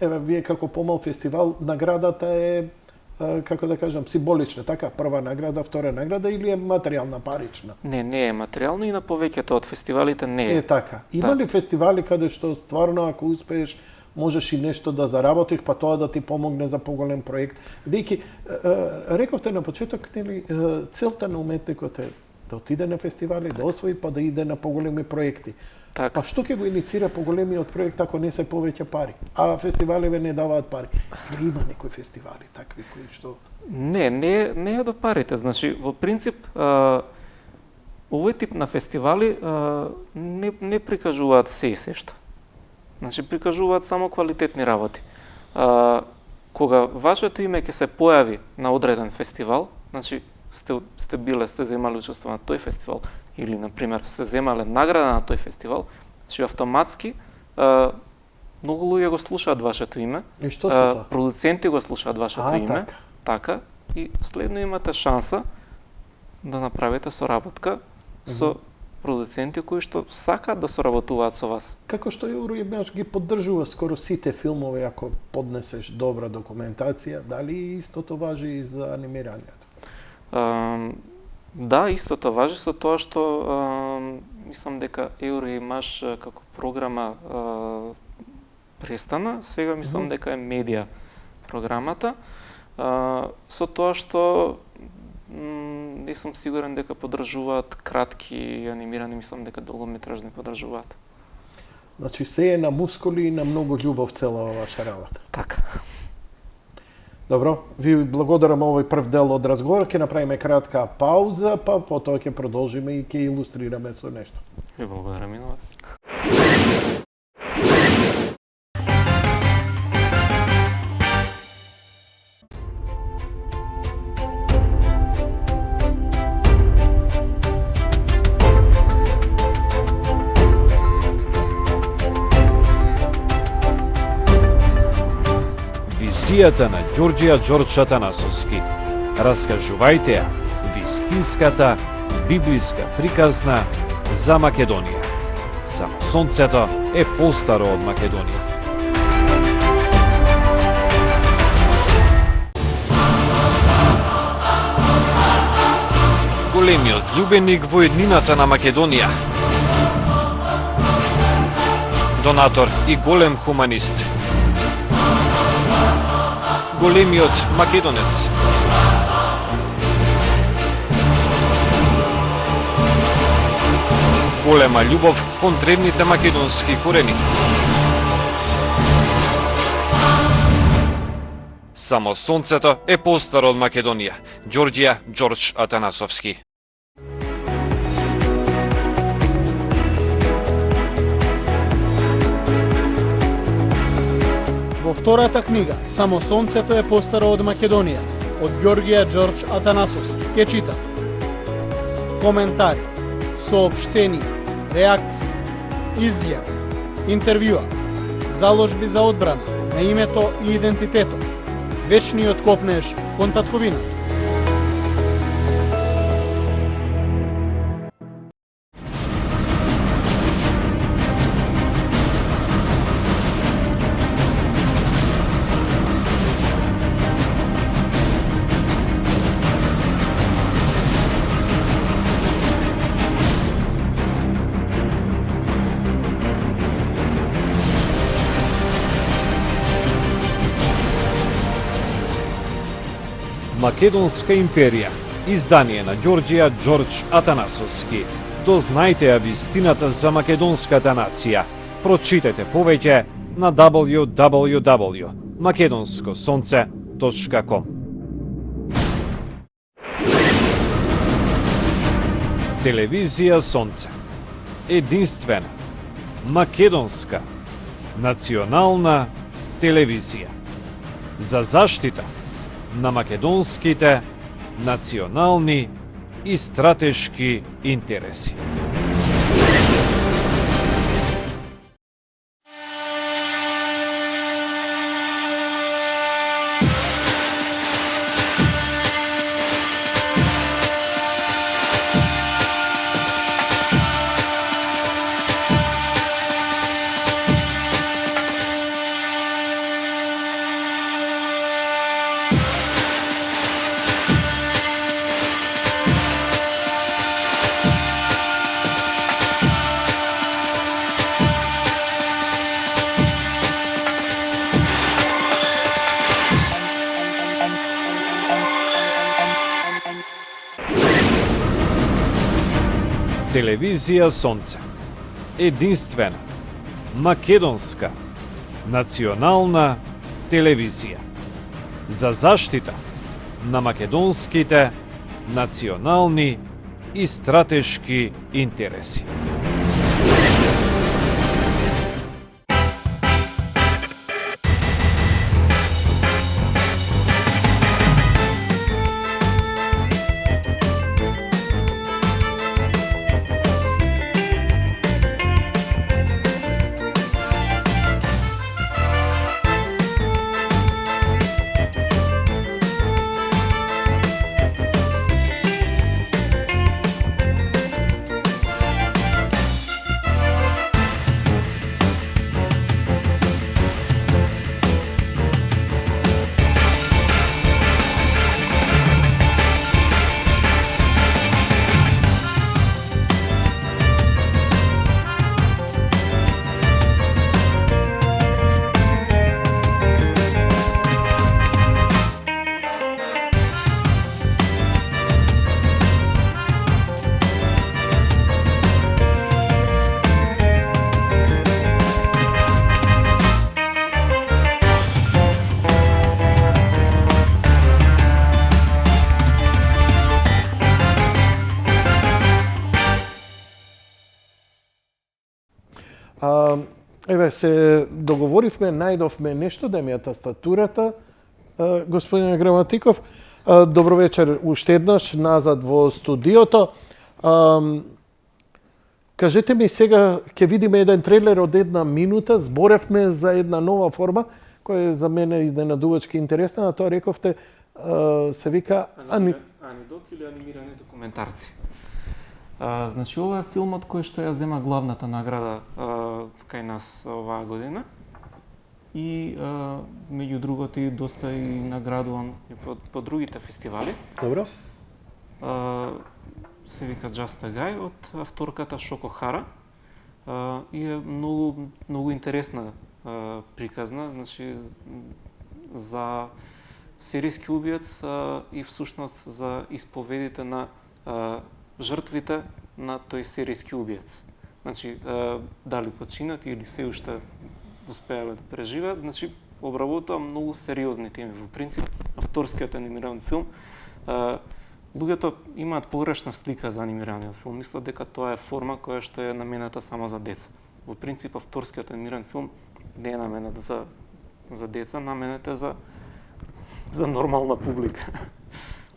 вие како помал фестивал, наградата е, како да кажам, символична, така? Прва награда, втора награда или е материјална, парична? Не е материјално и на повеќето од фестивалите не е. Така. Има ли фестивали каде што стварно, ако успееш, можеш и нешто да заработиш, па тоа да ти помогне за поголем проект. Бидејќи рековте на почеток, нели, целта на уметникот е да отиде на фестивали, да освои, па да иде на поголеми проекти. Така. Па што ќе го иницира поголемиот проект ако не се повеќе пари? А фестиваливе не даваат пари. Или има некои фестивали такви кои што Не е до парите. Значи, во принцип, овој тип на фестивали не прикажуваат се и сешта. Значи, прикажуваат само квалитетни работи. Кога вашето име ќе се појави на одреден фестивал, значи, сте земали учество на тој фестивал, или, например, сте земале награда на тој фестивал, значи, автоматски, многу луѓе го слушаат вашето име, И што се тоа? продуценти го слушаат вашето име, така. и следно имате шанса да направите соработка со продуценти кои што сакаат да соработуваат со вас. Како што Euroimage ги поддржува скоро сите филмови ако поднесеш добра документација, дали истото важи и за анимирањето? Да, истото важи со тоа што мислам дека Euroimage како програма престана, сега мислам дека е медија програмата, со тоа што не сум сигурен дека поддржуваат кратки анимирани, мислам дека долгометражни поддржуваат. Значи се е на мускули и на многу љубов цела ваша работа. Така. Добро, ви благодарам овој прв дел од разговор, ќе направиме кратка пауза, па потоа ќе продолжиме и ќе илустрираме со нешто. Ви благодарам и на вас. Визијата на Ѓорѓија Ѓорџ Атанасовски. Раскажувајте ја вистинската библиска приказна за Македонија. Само сонцето е постаро од Македонија. Големиот љубеник во еднината на Македонија. Донатор и голем хуманист. Големиот македонец. Голема љубов кон древните македонски корени. Само сонцето е постаро од Македонија. Ѓорѓија Ѓорџ Атанасовски. Во втората книга, Само сонцето е постаро од Македонија, од Ѓорѓија Ѓорџ Атанасовски, ќе читам. Коментари, соопштенија, реакции, изјави, интервјуа, заложби за одбрана на името и идентитетот, вечниот копнеж кон татковината. Македонска империја. Издание на Ѓорѓија Ѓорџ Атанасовски. Дознајте ја вистината за македонската нација. Прочитајте повеќе на www.makedonskosonce.com. Телевизија Сонце. Единствена, македонска, национална телевизија. За заштита на македонските национални и стратешки интереси. Телевизија Сонце. Единствена, македонска, национална телевизија. За заштита на македонските национални и стратешки интереси. Еве, се договоривме, најдовме нешто да ми е тастатурата, господине Граматиков. Добро вечер уште еднаш назад во студиото. Кажете ми сега, ќе видиме еден трейлер од 1 минута, зборевме за една нова форма, која за мене изненадувачки интересна, а тоа рековте, се вика... Анидок или анимирани документарци. Значи, ова е филмот кој што ја зема главната награда кај нас оваа година. И, меѓу другото, и доста и наградуван и по другите фестивали. Добро. Се вика Just a Guy од авторката Шоко Хара. И е многу интересна приказна, значи, за серијски убиец и всушност за исповедите на жртвите на тој серијски убиец. Значи, дали починат или се уште успеале да преживеат, значи, обработува многу сериозни теми. Во принцип, авторскиот анимиран филм, луѓето имаат погрешна слика за анимираниот филм. Мислат дека тоа е форма која што е намената само за деца. Во принцип, авторскиот анимиран филм не е наменат за деца, наменет е за нормална публика.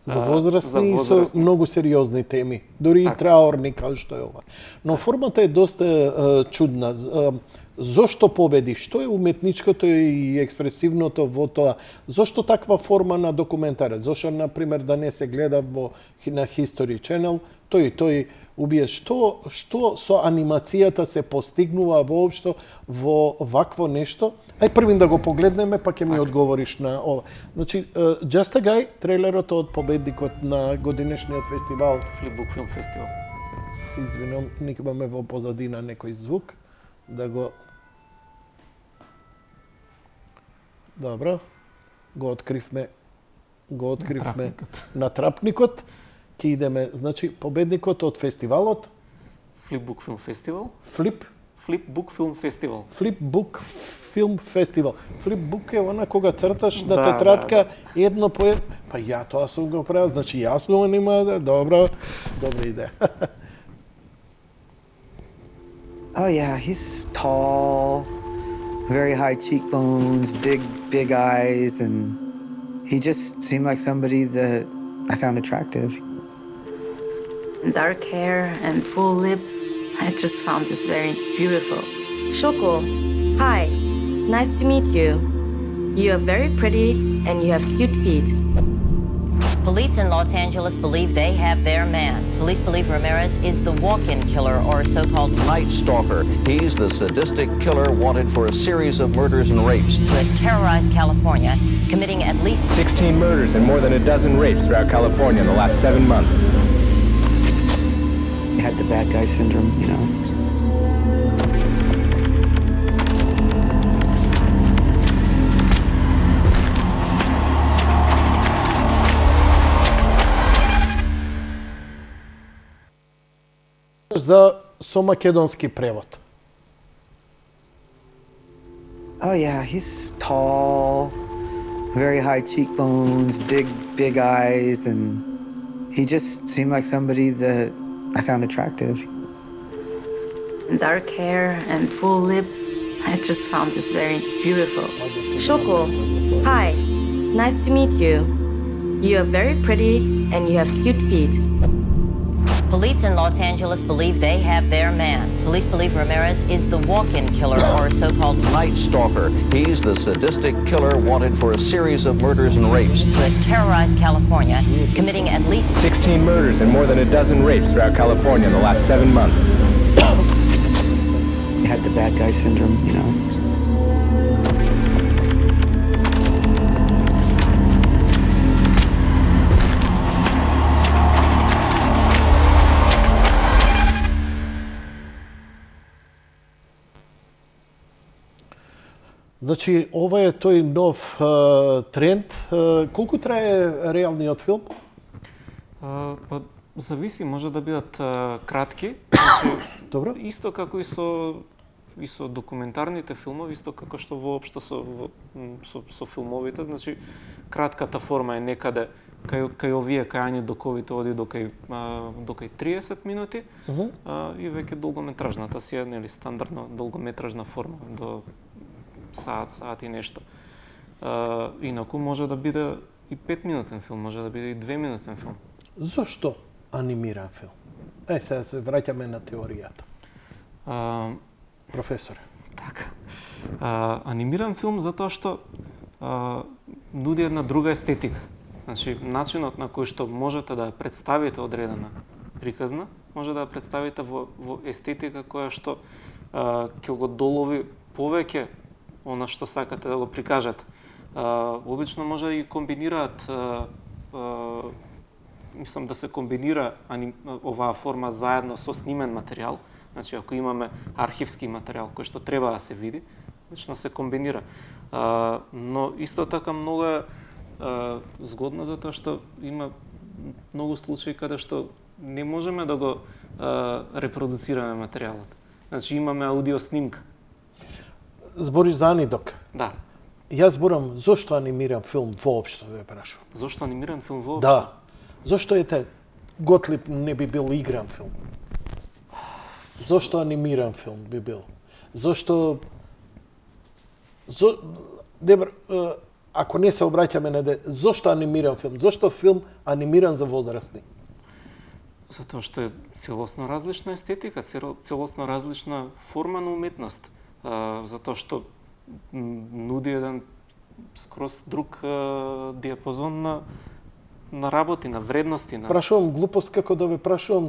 За возрастни и со многу сериозни теми, дури и траорни како што е ова. Но формата е доста чудна. Зошто победи? Што е уметничкото и експресивното во тоа? Зошто таква форма на документарец? Зошто, например, да не се гледа на History Channel, тој убие. Што со анимацијата се постигнува воопшто во вакво нешто? Ај првин да го погледнеме, па ќе ми одговориш на ова. Значи, Just a Guy, трейлерот од победникот на годинешниот фестивал. Flipbook Film Festival. Се извинувам, нека имаме во позадина некој звук, да го... Добро, го откривме на трапникот. Ќе идеме, значи, победникот од фестивалот. Flipbook Film Festival. Flipbook Film Festival. Flipbook Film Festival. Flipbook е она кога црташ на тетрадка едно по едно. Па ја тоа сум го правил, значи јас го нема, добра идеја. Oh yeah, he's tall, very high cheekbones, big eyes, and he just seemed like somebody that I found attractive. Dark hair and full lips. I just found this very beautiful. Shoko, hi. Nice to meet you. You are very pretty and you have cute feet. Police in Los Angeles believe they have their man. Police believe Ramirez is the walk-in killer, or so-called Night Stalker. He's the sadistic killer wanted for a series of murders and rapes. who has terrorized California, committing at least 16 murders and more than a dozen rapes throughout California in the last 7 months. He had the bad guy syndrome, you know. за со македонски превод? Oh yeah, he's tall, very high cheekbones, big eyes, and he just seemed like somebody that I found attractive. Dark hair and full lips. I just found this very beautiful. Shoko, hi. Nice to meet you. You are very pretty and you have cute feet. Police in Los Angeles believe they have their man. Police believe Ramirez is the walk-in killer, or a so-called Night Stalker. He's the sadistic killer wanted for a series of murders and rapes. who has terrorized California, committing at least 16 murders and more than a dozen rapes throughout California in the last 7 months. He had the bad guy syndrome, you know. Значи, ова е тој нов тренд. Колку трае реалниот филм? Па зависи, може да бидат кратки. Значи, Добро. Исто како и со документарните филмови, исто како што воопшто со филмовите, значи кратката форма е некаде кај овие кај доковите оди до кај 30 минути, и веќе долгометражната си е нели стандардно долгометражна форма до саат и нешто. Инаку може да биде и 5-минутен филм, може да биде и 2-минутен филм. Зошто анимиран филм? Сега се враќаме на теоријата. Професор. Така. Анимиран филм затоа што нуди една друга естетика. Значи, начинот на кој што можете да ја представите одредена приказна, може да ја представите во естетика која што ќе го долови повеќе она што сакате да го прикажете. Обично може да ги комбинираат, мислам да се комбинира оваа форма заедно со снимен материјал. Значи, ако имаме архивски материјал кој што треба да се види, обично се комбинира. Но исто така многу е згодно затоа што има многу случаи каде што не можеме да го репродуцираме материјалот. Значи, имаме аудио снимка. Збориш за Анидок? Да. Јас зборам зошто анимиран филм воопшто, ве прашувам. Зошто анимиран филм воопшто? Да. Зошто Готлиб не би бил игран филм? Зошто анимиран филм би бил? Зошто... Ако не се обраќаме на зошто анимиран филм? Зошто филм анимиран за возрастни? Затоа што е целосно различна естетика, целосно различна форма на уметност. Затоа што нуди еден скроз друг диапазон на работи, на вредности. Прашувам глупост како да ве прашувам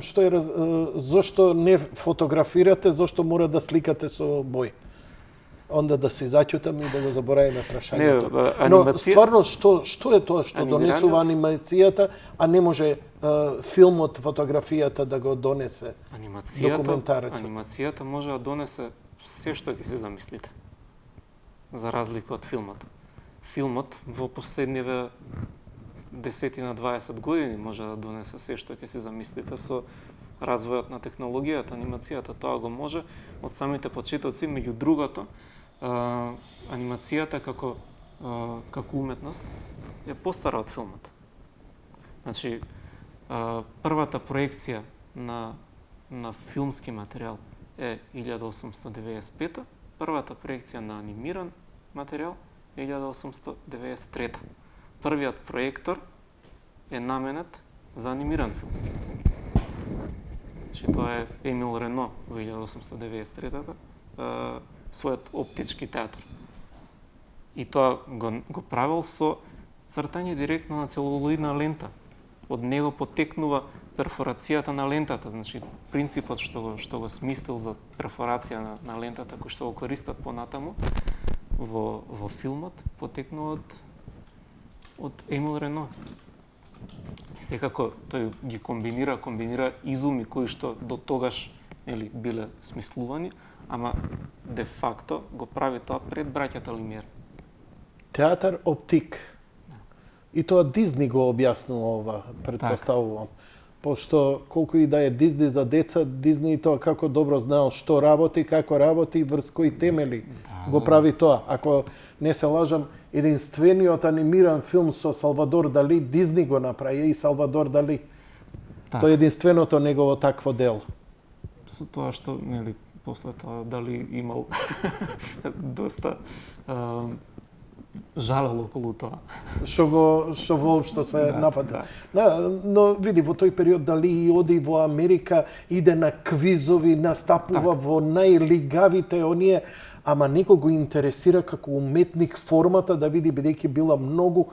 зошто не фотографирате, зошто мора да сликате со бој? Онда да се заќутам и да го заборавиме прашањето. Но стварно што е тоа што донесува анимацијата, а не може филмот, фотографијата да го донесе документарецот? Анимацијата може да донесе се што ќе се замислите. За разлика од филмот. Филмот во последниве 10-20 години може да донесе се што ќе се замислите со развојот на технологијата, анимацијата. Тоа го може од самите почетоци, меѓу другото, анимацијата како уметност е постара од филмот. Значи, првата проекција на филмски материјал е 1895, првата проекција на анимиран материјал е 1893. Првиот проектор е наменет за анимиран филм. Значи, тоа е Емил Рено во 1893-та, својот оптички театар. И тоа го правил со цртање директно на целулоидна лента. Од него потекнува перфорацијата на лентата, значи принципот што го смислил за перфорација на лентата, кој што го користат понатаму во филмот, потекнува од Емил Рено. И секако тој ги комбинира изуми кои што до тогаш биле смислувани, ама де факто го прави тоа пред браќата Лимиер. Театар оптик. И тоа Дизни го објаснува ова, предпоставувам. Пошто колку и да е Дизни за деца, Дизни тоа како добро знаел што работи, како работи, врз кои темели го прави тоа. Ако не се лажам, единствениот анимиран филм со Салвадор Дали, Дизни го направи и Салвадор Дали. Тоа е единственото негово такво дело. Со тоа што, нели, после тоа Дали имал доста жалел околу тоа. Што воопшто се напада. Но види, во тој период Дали оди во Америка, иде на квизови, настапува во најлигавите оние, ама некој го интересира како уметник формата да види, бидејќи била многу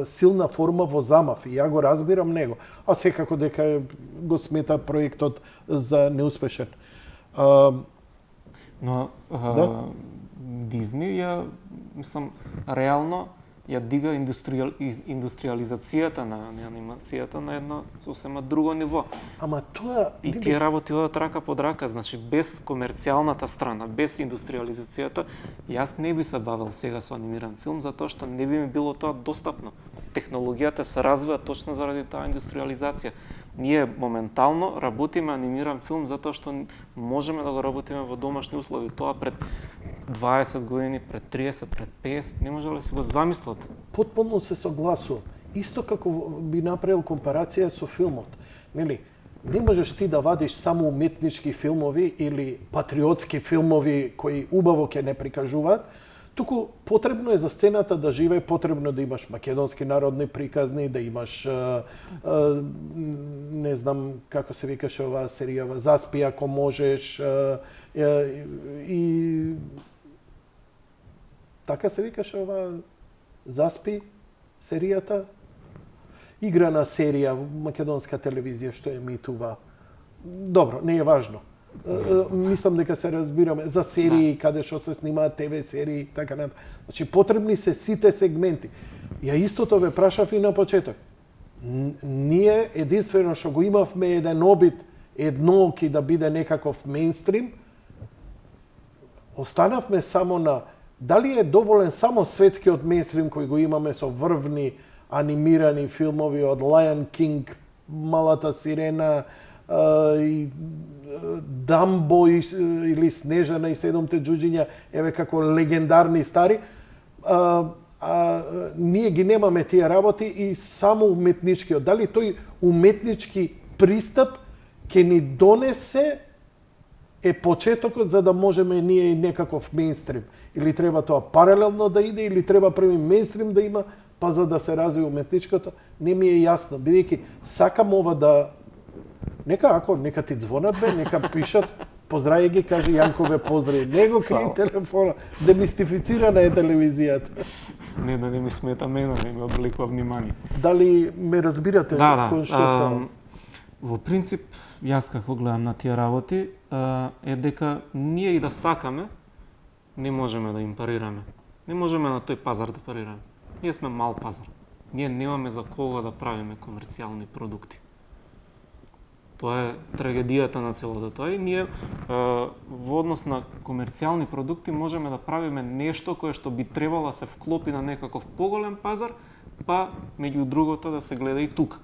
силна форма во замав и ја го разбирам него. А секако дека го смета проектот за неуспешен. Но Дизни ја, мислам, реално ја дига индустриализацијата на анимацијата на едно сосема друго ниво. Ама тоа... И тие работи одат рака под рака, значи без комерцијалната страна, без индустриализацијата, јас не би се бавил сега со анимиран филм, затоа што не би ми било тоа достапно. Технологијата се развива точно заради таа индустриализација. Ние моментално работиме анимиран филм затоа што можеме да го работиме во домашни услови. Тоа пред 20 години, пред 30, пред 50, не може да си го замислат. Потполно се согласувам. Исто како би направил компарација со филмот. Нели, не можеш ти да вадиш само уметнички филмови или патриотски филмови кои убаво ќе не прикажуваат, туку потребно е за сцената да живее, потребно да имаш македонски народни приказни, да имаш не знам како се викаше оваа серија, Заспи ако можеш и така се викаше оваа Заспи серијата, играна серија во македонска телевизија што емитува. Добро, не е важно. Мислам дека се разбираме за серии каде што се снимаат ТВ серии така натаму. Значи потребни се сите сегменти. Ја истото ве прашав и на почеток. Ние единствено што го имавме еден обид еднооки да биде некаков мејнстрим, останавме само на дали е доволен само светскиот мејнстрим кој го имаме со врвни анимирани филмови од Lion King, Малата сирена, и Дамбо или Снежана и седомте џуџиња, еве како легендарни стари, ние ги немаме тие работи и само уметничкиот. Дали тој уметнички пристап ќе ни донесе е почетокот за да можеме ние и некаков мејнстрим? Или треба тоа паралелно да иде, или треба први мејнстрим да има, па за да се разви уметничкото? Не ми е јасно, бидејќи сакам ова да... Нека ти звонат бе, нека пишат, поздрави ги, каже Јанко ве поздрави. Не го крии телефона, демистифицирана е телевизијата. Не, да не ми смета мене, не ми обликува внимание. Дали ме разбирате? Да. Во принцип, јас како гледам на тие работи, е дека ние и да сакаме, не можеме да им парираме. Не можеме на тој пазар да парираме. Ние сме мал пазар. Ние немаме за кого да правиме комерцијални продукти. Тоа е трагедијата на целото тоа и ние во однос на комерцијални продукти можеме да правиме нешто кое што би требало да се вклопи на некаков поголем пазар, па меѓу другото да се гледа и тука.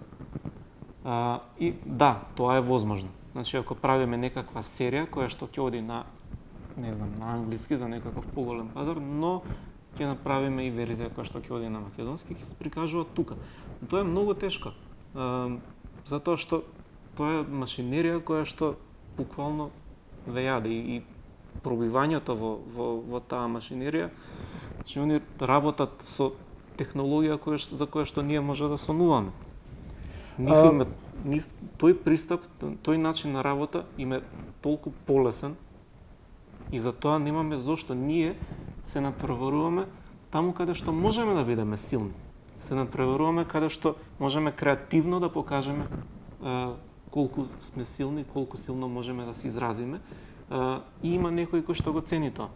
И да, тоа е возможно. Значи ако правиме некаква серија која што ќе оди на не знам, на англиски за некаков поголем пазар, но ќе направиме и верзија која што ќе оди на македонски, ќе се прикажува тука. Но тоа е многу тешко. Затоа што тоа е машинерија која што буквално ве јаде и пробивањето во таа машинерија, значи они работат со технологија за која што ние може да сонуваме. Тој пристап, тој начин на работа им е толку полесен и затоа немаме зошто ние се надпреваруваме таму каде што можеме да бидеме силни. Се надпреваруваме каде што можеме креативно да покажеме колку сме силни, колку силно можеме да се изразиме, и има некој кој што го цени тоа.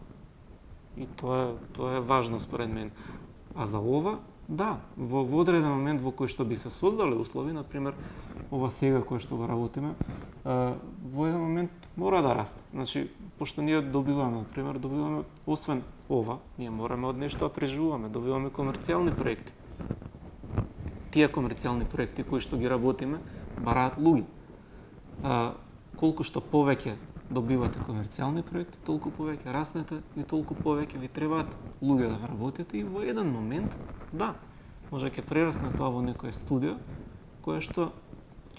И тоа е важно според мен. А за ова, да, во одреден момент во кој што би се создале услови, например, ова сега кој што го работиме, во еден момент мора да расте. Значи, пошто ние добиваме освен ова, ние мораме од нешто да преживуваме, добиваме комерцијални проекти. тие комерцијални проекти кои што ги работиме бараат луѓе. Колку што повеќе добивате комерцијални проекти, толку повеќе раснете и толку повеќе ви требаат луѓе да работите и во еден момент, да, може ќе прерасне тоа во некоја студио кое што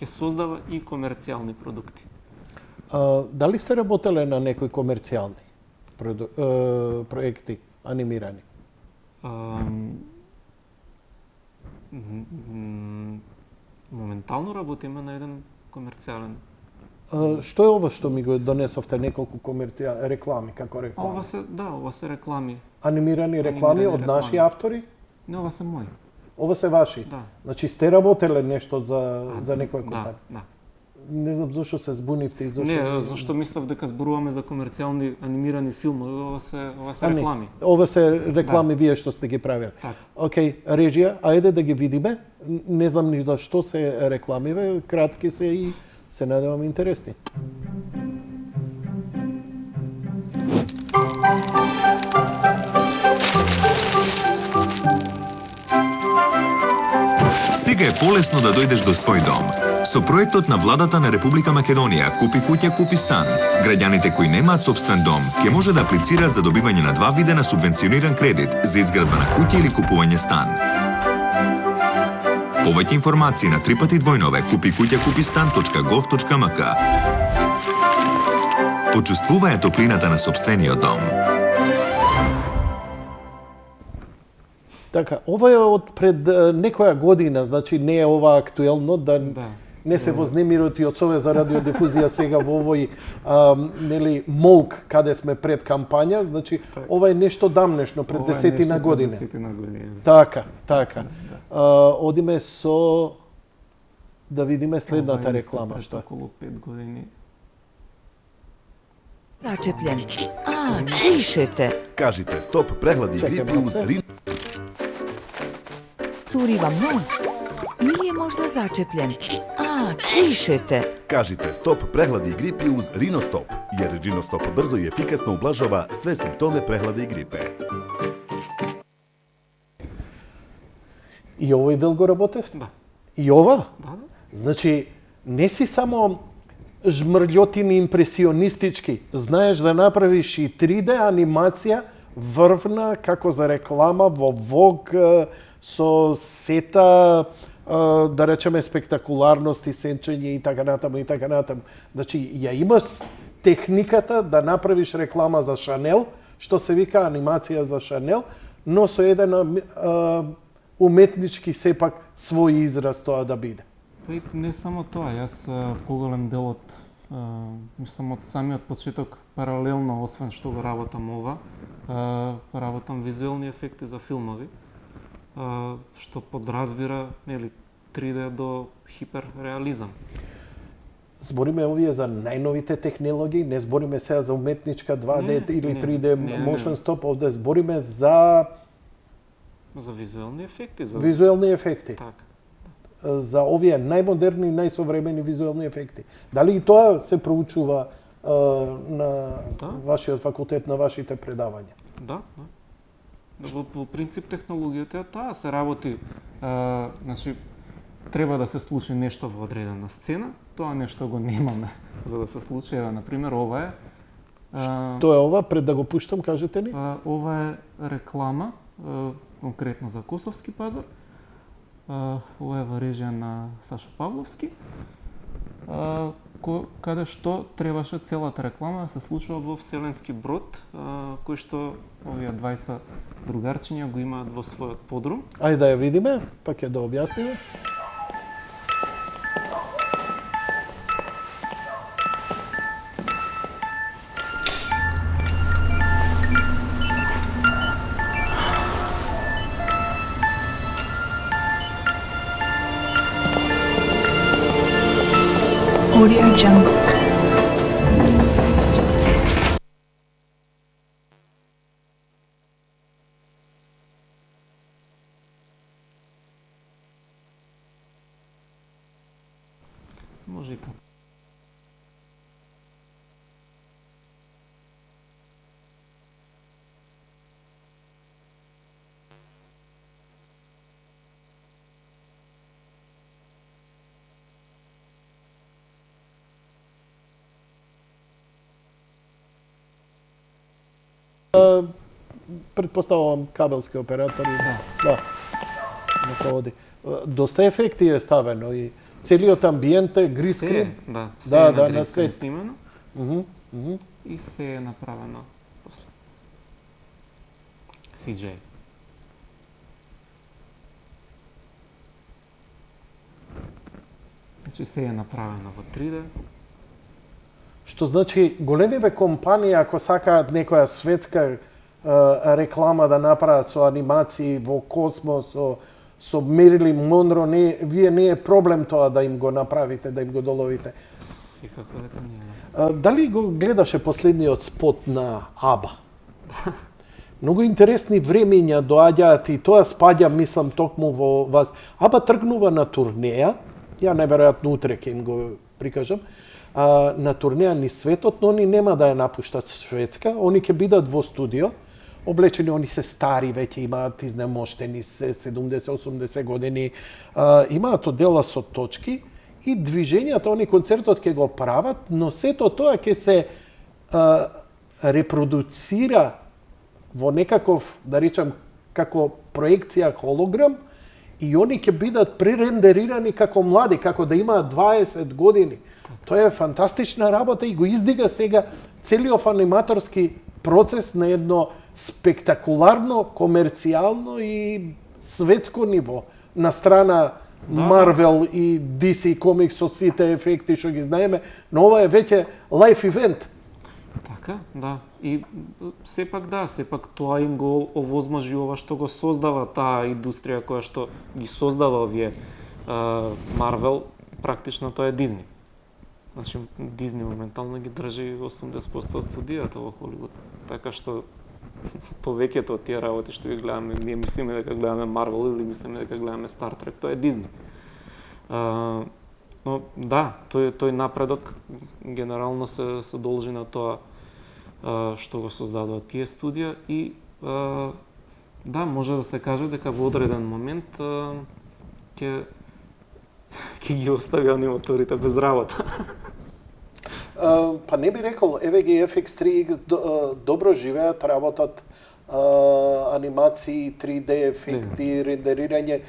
ќе создава и комерцијални продукти. Дали сте работеле на некои комерцијални проекти анимирани? Моментално работиме на еден комерцијален. Што е ова што ми го донесовте неколку реклами, како реклами? Ова се реклами. Анимирани реклами од наши автори? Не, ова се мои. Ова се ваши? Да. Значи сте работеле нешто за некоја компанија? Да. Не знам зашто се збунивте и зашто... Не, зашто мислев дека зборуваме за комерцијални анимирани филмови, ова се реклами. Ова се реклами вие што сте ги правиле. Океј, режија, ајде да ги видиме. Не знам ни за што се рекламиве, кратки се и се надевам интересни. Сега е полесно да дојдеш до свој дом. Со проектот на владата на Република Македонија Купи куќа, купи стан, граѓаните кои немаат сопствен дом ќе може да аплицираат за добивање на 2 вида на субвенциониран кредит за изградба на куќа или купување стан. Повеќе информации на www.kupikuќakupисtan.gov.mk. Почувствувај топлината на сопствениот дом. Така, ова е од пред некоја година, значи не е ова актуелно, да не се вознемират и од сове за радиодифузија сега во овој молк каде сме пред кампања, значи ова е нешто дамнешно, пред 10 години. Така. Одиме со да видиме следната реклама што е. Околу 5 години. Зачеплен. Дишете. Кажите стоп, преглади грипиуз рин. Цури вам нос. Nije možda začepljen. Kišete. Кажите стоп, преглади грипиуз Риностоп, jer Риностоп брзо и ефикасно ublažava sve simptome prehlade i gripe. И овој дел го работевте? Да. И ова? Да. Значи, не си само жмрлјотини импресионистички, знаеш да направиш и 3D анимација врвна како за реклама во Vogue со сета да речеме спектакуларности, сенчење и така натаму. Значи, ја имаш техниката да направиш реклама за Шанел, што се вика анимација за Шанел, но со еден уметнички сепак свој израз тоа да биде. И не само тоа, јас поголем дел од мислам од самиот почеток паралелно, освен што го работам ова, работам визуелни ефекти за филмови, што подразбира 3D до хиперреализам. Збориме овие за најновите технологии, не збориме сега за уметничка 2D или 3D motion stop, овде збориме за визуелни ефекти. Визуелни ефекти. Така. За овие најмодерни, најсовремени визуелни ефекти. Дали и тоа се проучува на вашиот факултет, на вашите предавања? Да. Во принцип технологијата е тоа, се работи, значи треба да се случи нешто во одредена сцена, тоа нешто го немаме за да се случи. Ева, например, ова е Што е ова, пред да го пуштам, кажете ни? Ова е реклама, конкретно за Косовски пазар. Ова е во режија на Сашо Павловски, каде што требаше целата реклама да се случува во Вселенски брод, кој што овие двајца другарчиња го имаат во својот подрум. Ајде да ја видиме, па ќе да објасниме. Audio Jungle. Може и така. Pretpostavljam kabelski operatori. Da. Neka ovdje. Dosta efekti je staveno i целиот амбиент е green screen. Се е на green screen снимано. И се е направено после. CGI. Значи се е направено во 3D. Што значи големиве компании ако сакаат некоја светска реклама да направат со анимации во космос, со Мерилин Монро, вие не е проблем тоа да им го направите, да им го доловите. Секако дека не. Дали го гледаше последниот спот на АБА? Многу интересни времења доаѓаат и тоа спаѓа, мислам, токму во вас. АБА тргнува на турнеја, ја најверојатно утре ќе им го прикажам, на турнеја низ светот, но они нема да ја напуштат Шведска, они ќе бидат во студио, облечени, они се стари, веќе имаат изнемоштени се 70-80 години, имаат одела со точки и движењата, они концертот ќе го прават, но сето тоа ќе се репродуцира во некаков, да речам, како проекција холограм и они ќе бидат пререндерирани како млади, како да имаат 20 години. Тоа е фантастична работа и го издига сега целиот аниматорски процес на едно спектакуларно, комерцијално и светско ниво на страна Marvel и DC Comics со сите ефекти што ги знаеме, но ова е веќе лайф ивент. Така, да. И сепак тоа им го овозможи ова што го создава таа индустрија која што ги создава овие Marvel, практично тоа е Дизни. Значи, Дизни моментално ги држи 80% од студијата во Холивуд. Така што повеќето од тие работи што ги гледаме, ние мислиме дека гледаме Marvel или мислиме дека гледаме Star Trek, тоа е Дизни. Но да, тој напредок генерално се должи на тоа што го создадува тие студија и да, може да се каже дека во одреден момент ќе ги остави аниматорите без работа. Па не би рекол, EVG FX3X добро живеат, работат анимации, 3D ефекти, рендерирање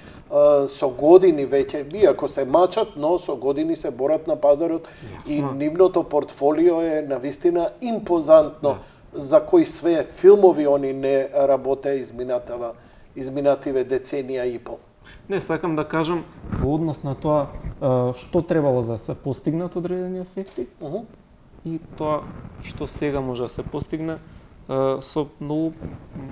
со години веќе, иако се мачат, но со години се борат на пазарот и нивното портфолио е навистина импозантно за кои све филмови они не работеа изминативе деценија и пол. Не, сакам да кажам во однос на тоа што требало за да се постигнат одредени ефекти и тоа што сега може да се постигне со многу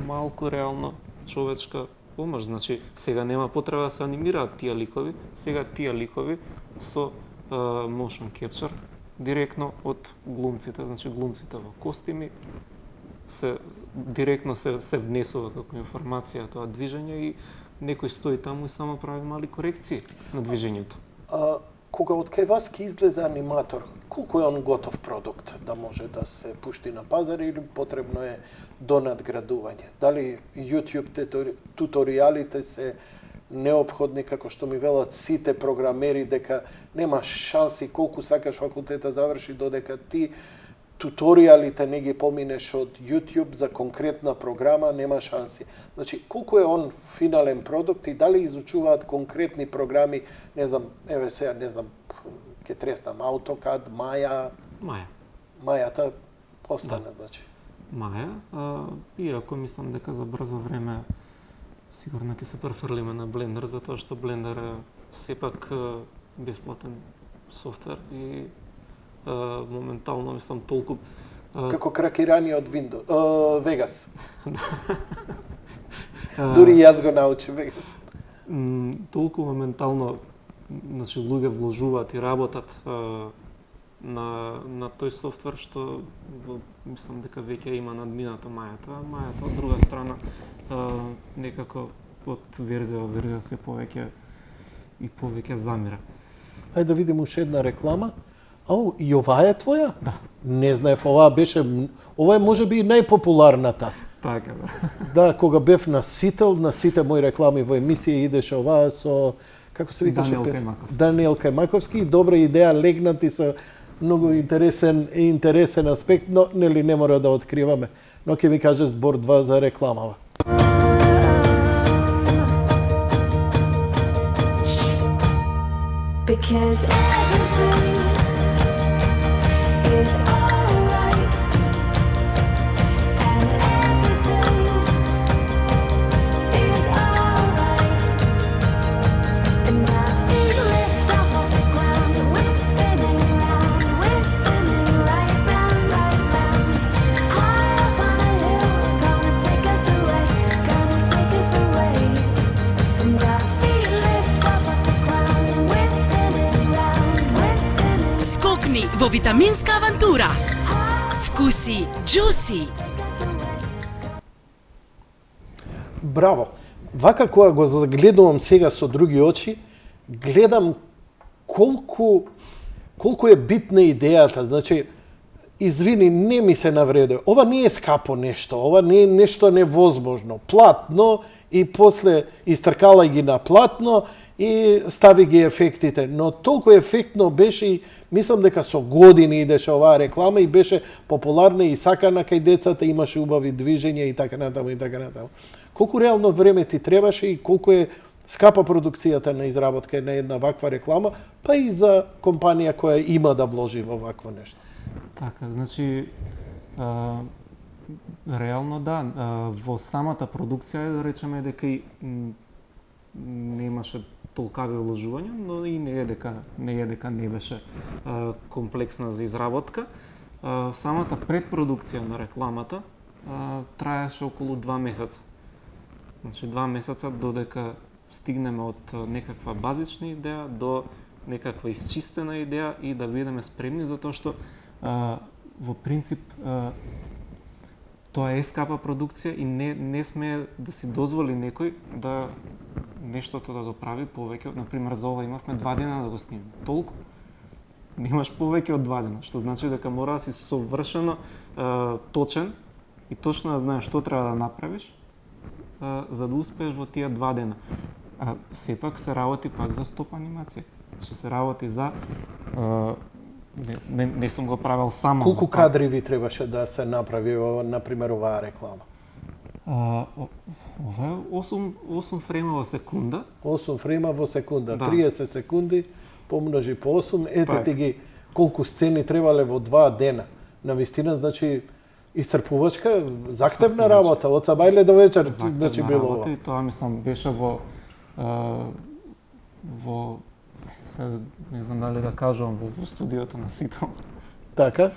малку реално човечка помош. Значи, сега нема потреба да се анимираат тие ликови, сега тие ликови со motion capture директно од глумците, значи глумците во костими директно се внесува како информација тоа движење и некој стои таму и само прави мали корекции на движењето. Кога од кај вас ќе излезе аниматор, колку е он готов продукт да може да се пушти на пазар или потребно е донадградување? Дали YouTube туторијалите се неопходни, како што ми велат сите програмери, дека нема шанси колку сакаш факултета заврши додека ти туторијалите не ги поминеш од YouTube за конкретна програма, нема шанси. Значи, колку е он финален продукт и дали изучуваат конкретни програми, не знам, еве сега, не знам, ке треснам, AutoCAD, Maya. Мајата остана, значи. Маја, иако мислам дека за брзо време сигурно ќе се префрлиме на Blender, затоа што Blender е сепак бесплатен софтвер и моментално мислам толку како кракирање од Vegas. Дури јас го научи Vegas. Толку моментално, значи луѓе вложуваат и работат на тој софтвер што мислам дека веќе има надминато Мајата. Мајата од друга страна некако од верзија во верзија се повеќе и повеќе замира. Ајде да видим уште една реклама. И оваа е твоја? Да. Не знаев, ова е можеби најпопуларната. Така, да. Да, кога бев на сите мои реклами во емисија идеше оваа со, како се викаше? Данијел Маковски. Добра идеја, легнати со многу интересен аспект, но нели не мора да откриваме. но ќе ви каже збор 2 за рекламава. Because everything is alright, and everything is alright, and my feet lift off of the ground, we're spinning round, right round, high up on a hill, gonna take us away, and our feet lift off of the ground, we're spinning round, Скокни во витаминска авантура. Вкуси Juicy. Браво! Вака кога го загледувам сега со други очи, гледам колку е битна идејата. Значи, извини, не ми се навредува. Ова не е скапо нешто, ова не е нешто невозможно. Платно и после истркала ги на платно и стави ги ефектите. Но толку ефектно беше и мислам дека со години идеше оваа реклама и беше популарна и сакана кај децата, имаше убави движења и така натаму и така натаму. Колку реално време ти требаше и колку е скапа продукцијата на изработка на една ваква реклама, па и за компанија која има да вложи во вакво нешто. Така, значи, реално да, во самата продукција, да речеме дека и немаше толкави вложувања, но и не е дека не беше комплексна за изработка. Самата предпродукција на рекламата траеше околу 2 месеца. Значи 2 месеца додека стигнеме од некаква базична идеја до некаква исчистена идеја и да бидеме спремни, затоа што во принцип тоа е скапа продукција и не сме да си дозволи некој да нештото да го прави повеќе. Например, за ова имавме 2 дена да го снимиме. Толку. Немаш повеќе од 2 дена, што значи дека мора да си совршено точен и точно да знаеш што треба да направиш за да успееш во тие 2 дена. Сепак се работи пак за стоп анимација. Што се работи за не сум го правил само. Колку кадри ви требаше да се направи, например, оваа реклама? Ова е 8 фрейма во секунда. 8 фрейма во секунда. Да. 30 секунди помножи по 8. Ете ти ги колку сцени требале во 2 дена. Навистина, значи, исцрпувачка, захтевна работа, од сабајле до вечер, значи било ова. И тоа мислам беше во не знам дали да кажувам во студиото на Сител. Така?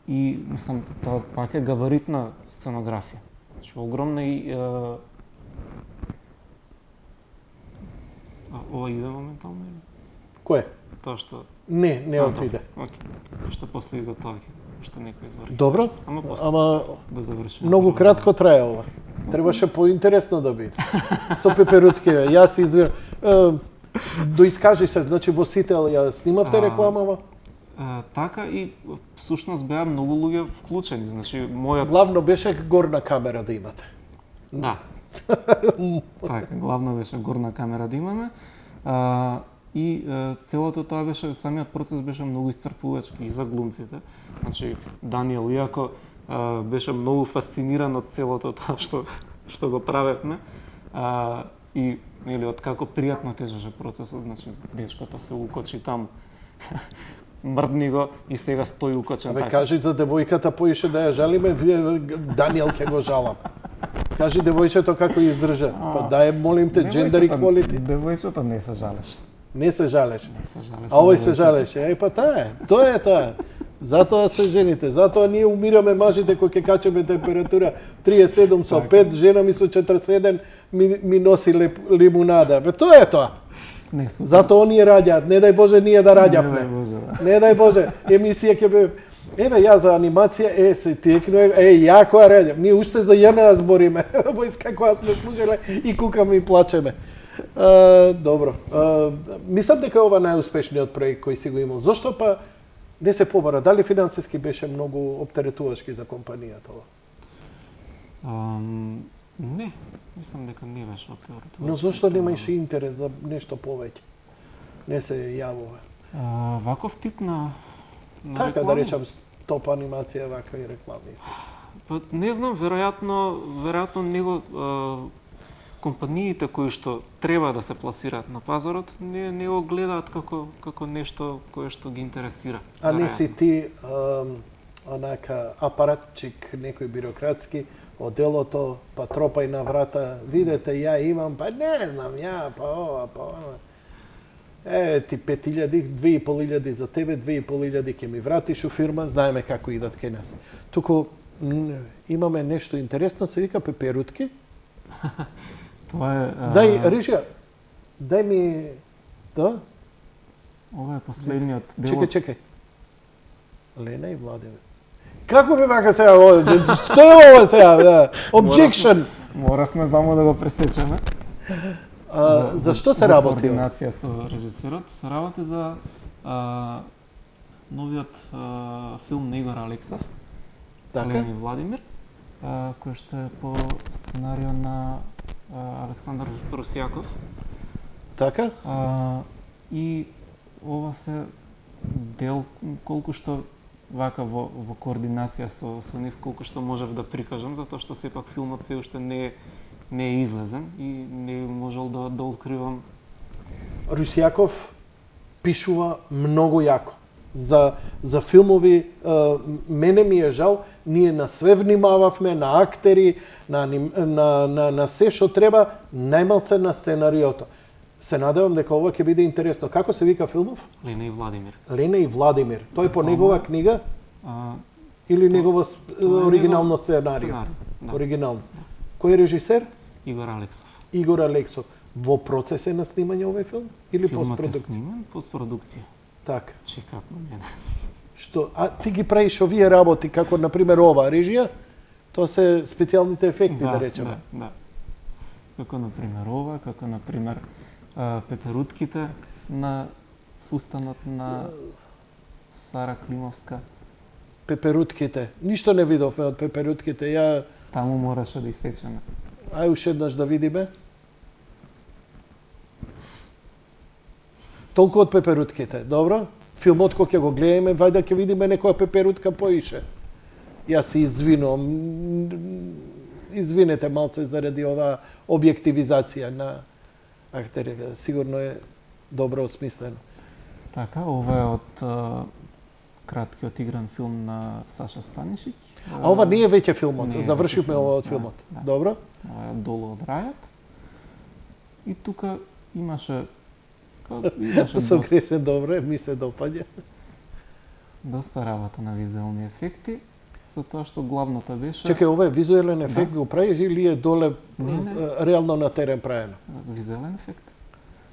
И мислам тоа пак е габаритна сценографија. Значи огромна и ова иде моментално или? Кое? Тоа што Не отиде. Окей. Што после и за тоа што некој изврши. Добро, ама да заврши. Многу кратко трае ова. Требаше поинтересно да биде. Со пеперуткиве. Јас извинувам. Доискажи се, значи во Сител ја снимавте рекламава? Така и всушност беа многу луѓе вклучени. Значи мојот главно беше горна камера да имате. Да. Така, главно беше горна камера да имаме. И целото тоа беше, самиот процес беше многу исцрпувачки и за глумците. Значи Даниел, иако беше многу фасциниран од целото тоа што го правевме, и или од како пријатно тежеше процесот, значи дечкото се укочи там, мрдни го и сега стои укочен така. Кажи за девојката поише да ја жалиме, Даниел ќе го жалам. Кажи девојчето како издржа. Па дај, молим те, gender equality. Девојчето не се жалеше. Не се жалеше. Не се жалеше. А овој се жалеше. Па тоа е тоа. Затоа се жените, затоа ние умираме мажите кои ќе качеме температура 37 со 5, жена ми со 41 ми носи лимунада. Бе тоа е тоа. Затоа оние раѓаат, не дај Боже ние да раѓавме. Не дај Боже, емисија ќе бе. Еве ја за анимација, се текно, ја која раѓам. Ние уште за една збориме. Војска која сме служеле и кукаме и плачеме. Добро. Мислам дека ова најуспешниот проект кој си го имал. Зошто па не се побара? Дали финансиски беше многу оптеретувачки за компанијата ова? Не, мислам дека не беше оптеретувачки. Но зошто немаше интерес за нешто повеќе? Не се јавува. Ваков тип на така реклама? да речам, стоп анимација, ваква и реклами. Па не знам, веројатно него компаниите кои што треба да се пласираат на пазарот не го гледаат како нешто кое што ги интересира. А не си ти онака апаратчик некој бирократски од делото, па тропај на врата, видете, ја имам, па не знам, ја, па ова, па ова. Ти 5.000, 2.500 за тебе, 2.500 ќе ми вратиш у фирма, знаеме како идат кај нас. Туку имаме нешто интересно, се вика пеперутки. Тоа е... Дај, режија, дај ми... Да? Ова е последниот дел. Чекај. Лена и Владимир. Како ме вака сега оде? Што е ова сега? Да. Objection! Моравме само да го пресечеме. Зашто се работи? Координација со режисерот се работи за новиот филм на Игор Алексов, Лена и Владимир, кој што е по сценарио на Александар Русјаков. Така? И ова се дел колку што вака во координација со нив, колку што можев да прикажам, затоа што сепак филмот се уште не е излезен и не можел да откривам. Русјаков пишува многу јако. За филмови, мене ми е жал, ние на све внимававме, на актери, на се што треба, најмалце на сценариото. Се надевам дека ова ќе биде интересно. Како се вика филмов? Лена и Владимир. Лена и Владимир. Тој по негова книга? Или негово оригинално сценарио? Да. Оригинално. Кој е режисер? Игор Алексов. Игор Алексов. Во процес е на снимање овој филм? Или постпродукција? Филмот е сниман, постпродукција. Така. Чекат на мене. Што? А ти ги правиш овие работи, како, например, ова, режија? Тоа се специјалните ефекти, да речеме. Да. Како, например, ова, како, например, пеперутките на фустанот на Сара Климовска. Пеперутките. Ништо не видовме од пеперутките. Ја... Таму мораше да исечеме. Ај уште еднаш да видиме. Толку од пеперутките, добро? Филмот кој ќе го гледаме, вајда ќе видиме некоја пеперутка поише. Јас се извинувам. Извинете малце заради оваа објективизација на актерите. Сигурно е добро осмислено. Така, ова е од краткиот игран филм на Саша Станишиќ. А ова не е веќе филмот, завршивме ова од филмот. Да. Добро? Ова е Долу од рајот. И тука имаше Со креше добро, ми се допаѓа. Доста работа на визуелни ефекти, за тоа што главната беше... Чекај, ова е визуелен ефект, го правиш или е доле реално на терен правено? Визуелен ефект.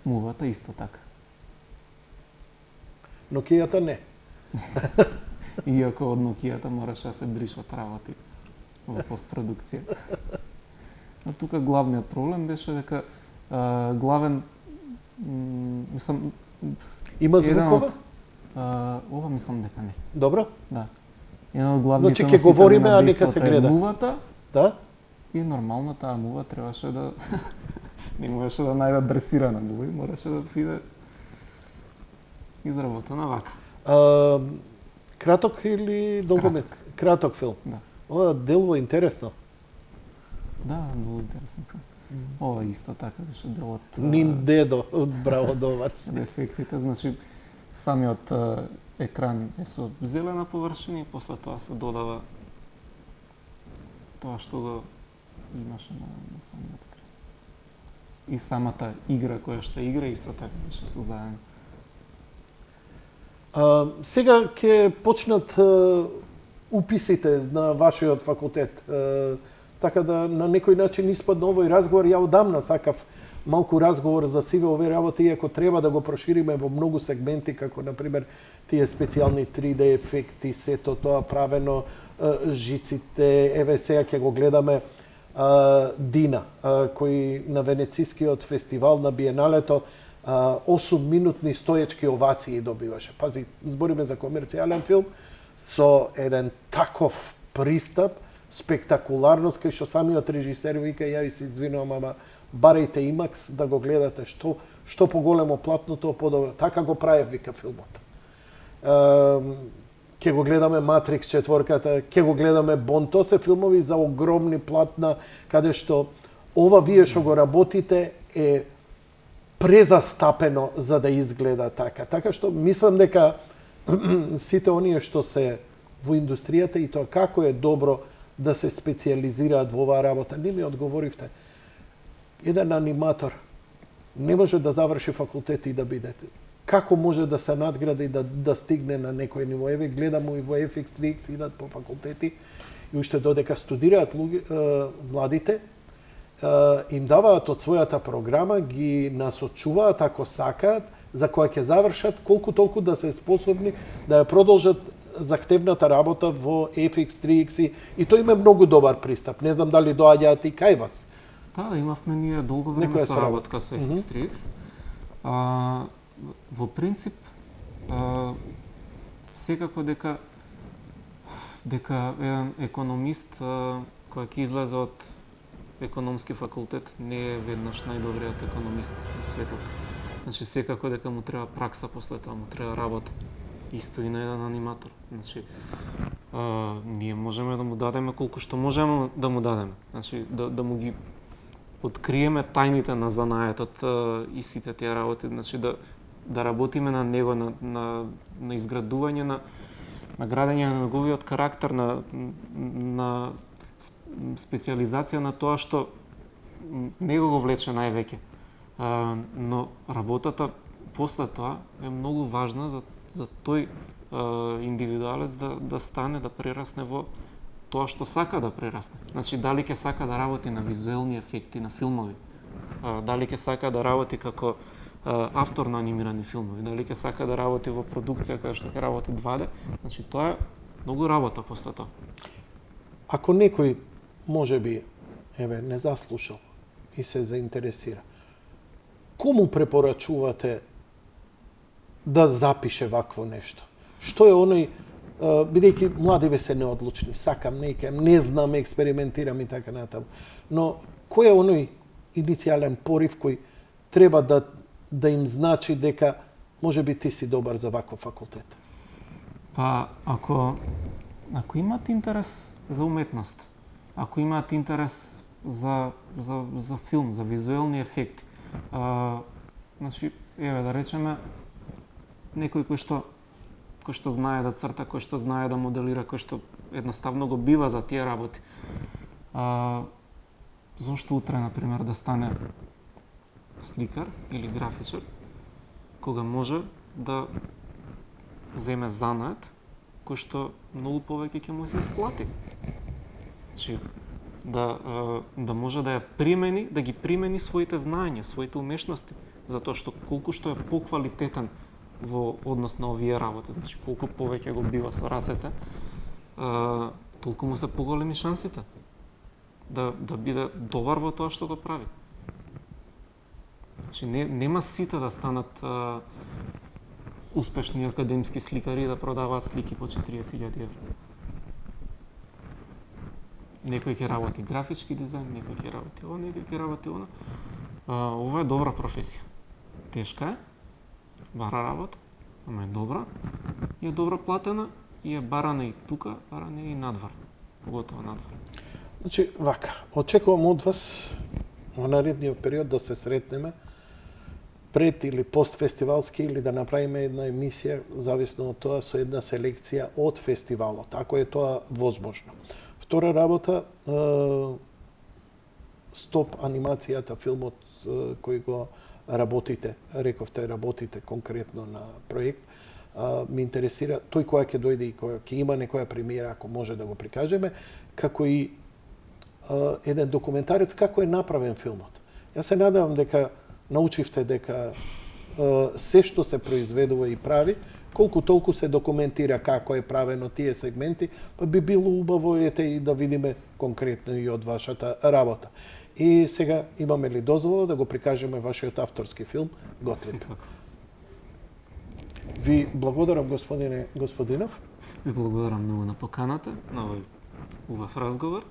Мувата исто така. Нокијата не. Иако од Нокијата мораше да се бришат работи во постпродукција. Но тука главниот проблем беше дека главен мислам има звукове? Ова мислам дека не. Добро? Да. Еден од главните значи ќе говориме, а нека се гледа. Мувата. Да? И нормално таа мува требаше да не можеше да најде дресирана мува, мораше да биде изработена вака. Краток или долгометр? Краток филм. Да. Ова делува интересно. Да, многу интересен филм. Ова исто така беше дел од Ниндедо од Браво Доварс. Ефектите, значи самиот екран е со зелена површина и после тоа се додава тоа што го имаше на самиот екран. И самата игра која што игра исто така беше создадена. Сега ќе почнат уписите на вашиот факултет. Така да на некој начин испадна овој разговор. Ја одамна сакав малку разговор за сиве овие работи, иако треба да го прошириме во многу сегменти, како например тие специјални 3D ефекти, сето тоа правено, жиците. Еве сега ќе го гледаме Дина, кој на Венецискиот фестивал на Биеналето 8-минутни стоечки овации добиваше. Пази, збориме за комерцијален филм со еден таков пристап, спектакуларност, кај што самиот режисер вика, ја ви се извинувам, ама барајте IMAX да го гледате, што поголемо платно, тоа подобро. Така го правев, вика, филмот. ќе го гледаме Матрикс 4-ката, ќе го гледаме Бонд. Тоа се филмови за огромни платна, каде што ова вие што го работите е презастапено за да изгледа така. Така што мислам дека сите оние што се во индустријата и тоа како е добро да се специализираат во оваа работа. Не ми одговоривте. Еден аниматор не може да заврши факултет и да биде. Како може да се надгради и да стигне на некој ниво? Еве гледам и во FX3X идат по факултети и уште додека студираат младите, им даваат од својата програма, ги насочуваат ако сакаат, за која ќе завршат, колку толку да се способни да ја продолжат захтевната работа во FX3X и тој има многу добар пристап. Не знам дали доаѓаат и кај вас. Да, имавме ние долго време соработка со FX3X. Во принцип, секако дека еден економист кој ќе излезе од економски факултет не е веднаш најдобриот економист на светот. Значи секако дека му треба пракса после тоа, му треба работа. Исто и на еден аниматор. Значи ние можеме да му дадеме колку што можеме да му дадеме. Значи да му ги откриеме тајните на занаетот и сите тие работи, значи да работиме на него, на изградување на градење на неговиот карактер, на специализација на тоа што него го влече највеќе. Но работата после тоа е многу важна за тој индивидуалец да стане, да прерасне во тоа што сака да прерасне. Значи, дали ќе сака да работи на визуелни ефекти на филмови, дали ќе сака да работи како автор на анимирани филмови, дали ќе сака да работи во продукција каде што ќе работи 2D, значи тоа е многу работа после тоа. Ако некој можеби не заслушал и се заинтересира, кому препорачувате да запише вакво нешто? Што е оној, бидејќи младиве се неодлучни, сакам, не знам, експериментирам и така натаму. Но кој е оној иницијален порив кој треба да им значи дека можеби ти си добар за ваков факултет? Па, ако имат интерес за уметност, ако имаат интерес за филм, за визуелни ефекти, значи, еве да речеме, некој кој што знае да црта, кој што знае да моделира, кој што едноставно го бива за тие работи. Зошто утре, например, да стане сликар или графичар, кога може да земе занат кој што многу повеќе ќе му се исплати. Значи, да може да ја примени, да ги примени своите знаења, своите умешности, затоа што колку што е поквалитетен во однос на овие работи, значи колку повеќе го бива со рацете, толку му се поголеми шансите да биде добар во тоа што го прави. Значи нема сите да станат успешни академски сликари и да продаваат слики по 40.000 евро. Некој ќе работи графички дизајн, некој ќе работи ова, некој ќе работи она. Ова е добра професија. Тешка е, бара работа, ама е добра, и е добро платена и е барана и тука, барана и надвор, поготово надвор. Значи, вака, очекувам од вас во наредниот период да се сретнеме пред или постфестивалски или да направиме една емисија, зависно од тоа, со една селекција од фестивалот, ако е тоа возможно. Втора работа, Стоп анимацијата, филмот кој го работите, рековте работите конкретно на проект, ме интересира тој која ќе дојде и која ќе има некоја премиера, ако може да го прикажеме, како и еден документарец како е направен филмот. Јас се надевам дека научивте дека се што се произведува и прави, колку толку се документира како е правено тие сегменти, па би било убаво и да видиме конкретно и од вашата работа. И сега имаме ли дозвола да го прикажеме вашиот авторски филм Готлиб? Ви благодарам, господине Господинов. Ви благодарам многу на поканата, на овој убав разговор.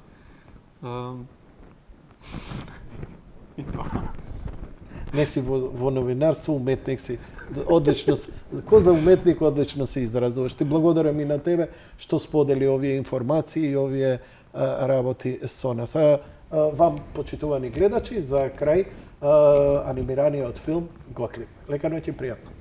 И тоа. не си во новинарство, уметник си. Одлично, ко за уметник одлично се изразуваш. Ти благодарам и на тебе што сподели овие информации и овие работи со нас. Вам, почитувани гледачи, за крај анимираниот филм Готлиб. Лека ноќ и пријатно.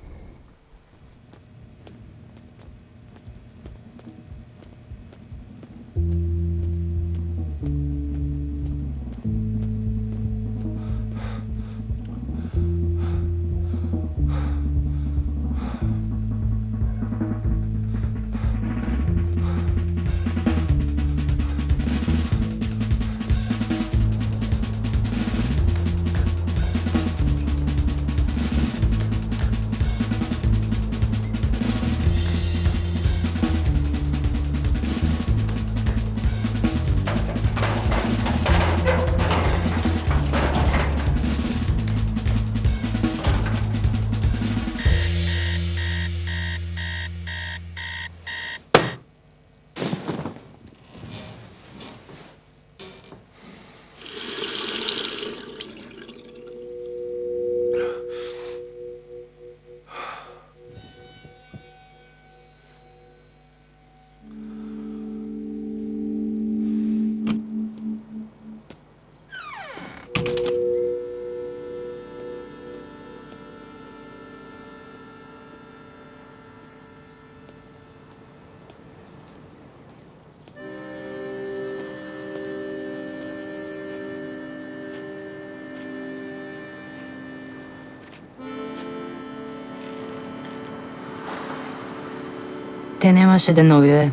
Те немаше деновиве.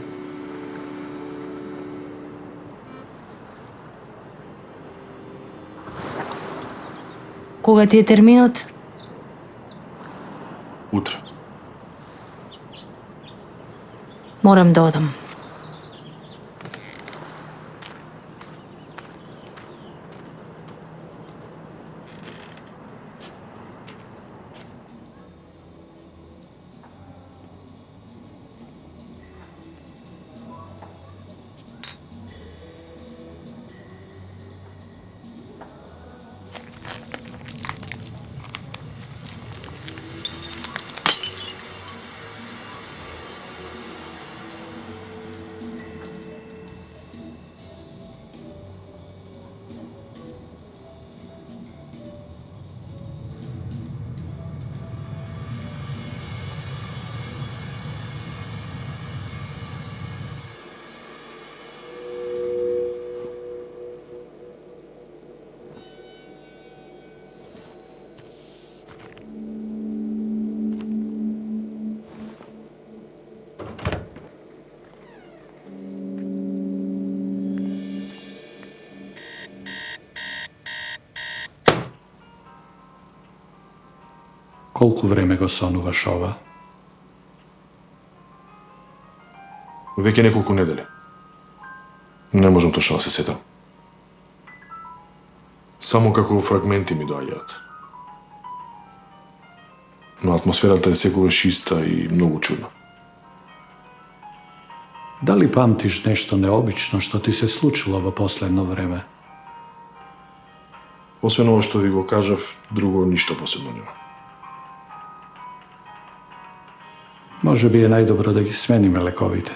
Кога ти е терминот? Утре. Морам да одам. Колку време го сонуваш ова? Веќе неколку недели. Не можам точно да се сетам. Само како фрагменти ми доаѓаат. Но атмосферата е секогаш иста и многу чудна. Дали памтиш нешто необично што ти се случило во последно време? Освен ова што ви го кажав, друго ништо посебно нема. Може би е најдобро да ги смениме лековите.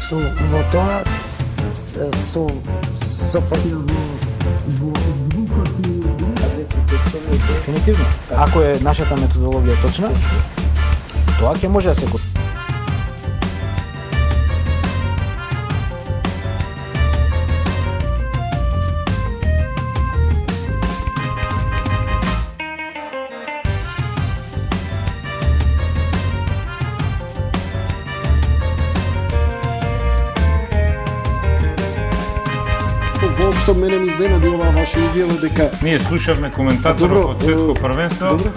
su voto su sofonio Дефинитивно. Ако е нашата методологија точна, тоа ќе може да се го воопшто мене ми изненади оваа ваша изјава дека Ние слушавме коментаторот од светско првенство. Добро.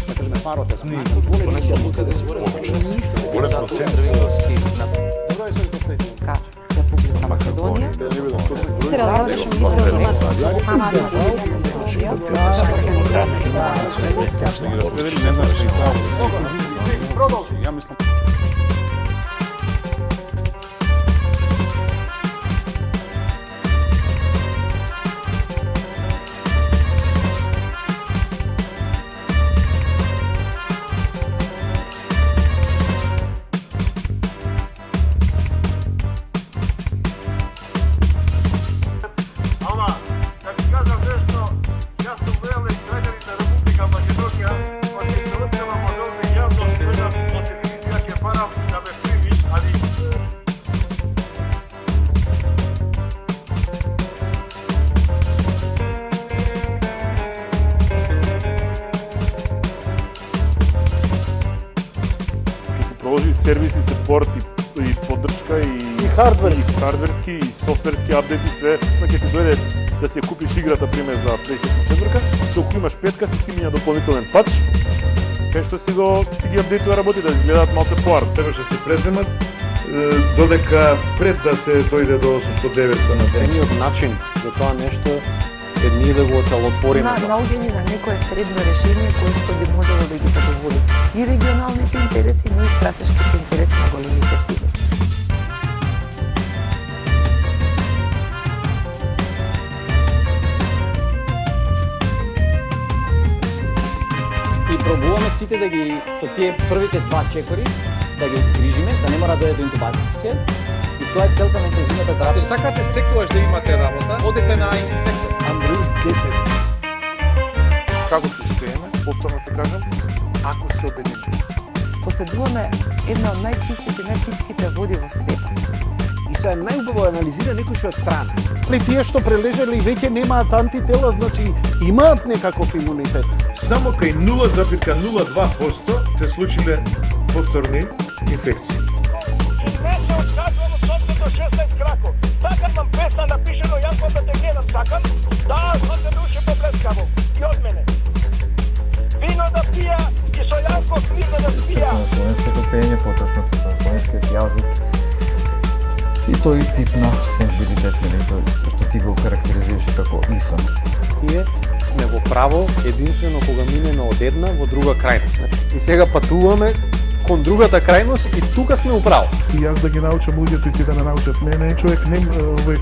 Да кажеме парот е Голем процент црвеновски на Република Македонија. Ја мислам продолжи сервиси, сепорт и поддршка и хардверски и софтверски апдети, све, ќе ти дојде да си ја купиш играта пример за PlayStation 4, докато имаш 5-ка си миња дополнителен патч, кај што си ги апдейтува работи да изгледаат малку поар. Требаше да се преземат додека пред да се дојде до 800-900 на ден. Едниот начин за тоа нешто е ние да го отелотвориме. Наоѓање на некое средно решение кое што би можело да ги задоволи и регионалните интереси, но и стратешките интереси на големите сили. И пробуваме сите да ги со тие првите два чекори да ги изгрижиме, да не мора да дојде до интубација. И тоа е целта на интензивната терапија. Ако сакате секогаш да имате работа, одете на интензивен Android 10. Како ќе успееме, повторно ќе кажам, ако се обединиме. Поседуваме една од најчистите, најпитките води во светот. И што е најубаво анализира некој што е од страна. Тие што прележеле веќе немаат антитела, значи имаат некаков имунитет. Само кај 0,02% се случиле повторни инфекции. Сакам нам песна напишено Јанко да те гледам, сакам. Да, со те души поплескаво. И од мене. Вино да пија и со Јанко книга да спија. На словенското пење, поточно на словенскиот јазик. И тој тип на сензибилитет, што ти го карактеризираше како ИСО. Ние сме во право единствено кога минеме од една во друга крајност. И сега патуваме кон другата крајност и тука сме управо. И јас да ги научам луѓето и ти да ме научат мене, човек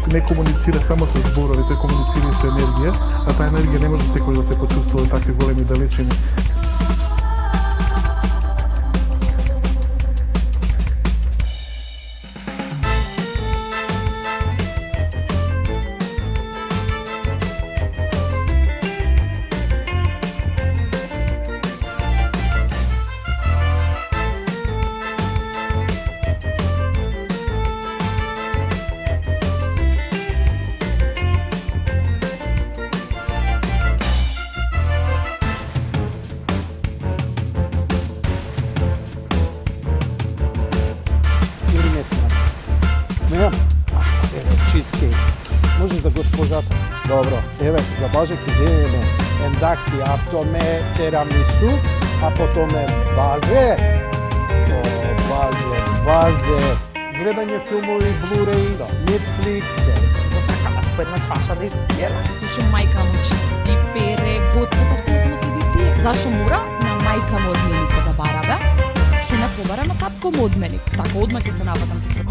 не комуницира само со зборови, тој комуницира и со енергија, а таа енергија не може секој да се почувствува такви големи далечини. Смеам? Еве, чизкейк. Може за госпожата? Добро. Еве, за Боже ќе земеме ендакси автоме терамису, а потоме базе. Базе. Гледање филмови, Blu-ray, Netflix. По една чаша да изпиеме. Зашо мајка му чисти, пере, готва, татко само седи и пие. Зашо мора на мајка му одменица да барабе? Шо не побара на татко му одмени. Така одма ќе се нападам ти се.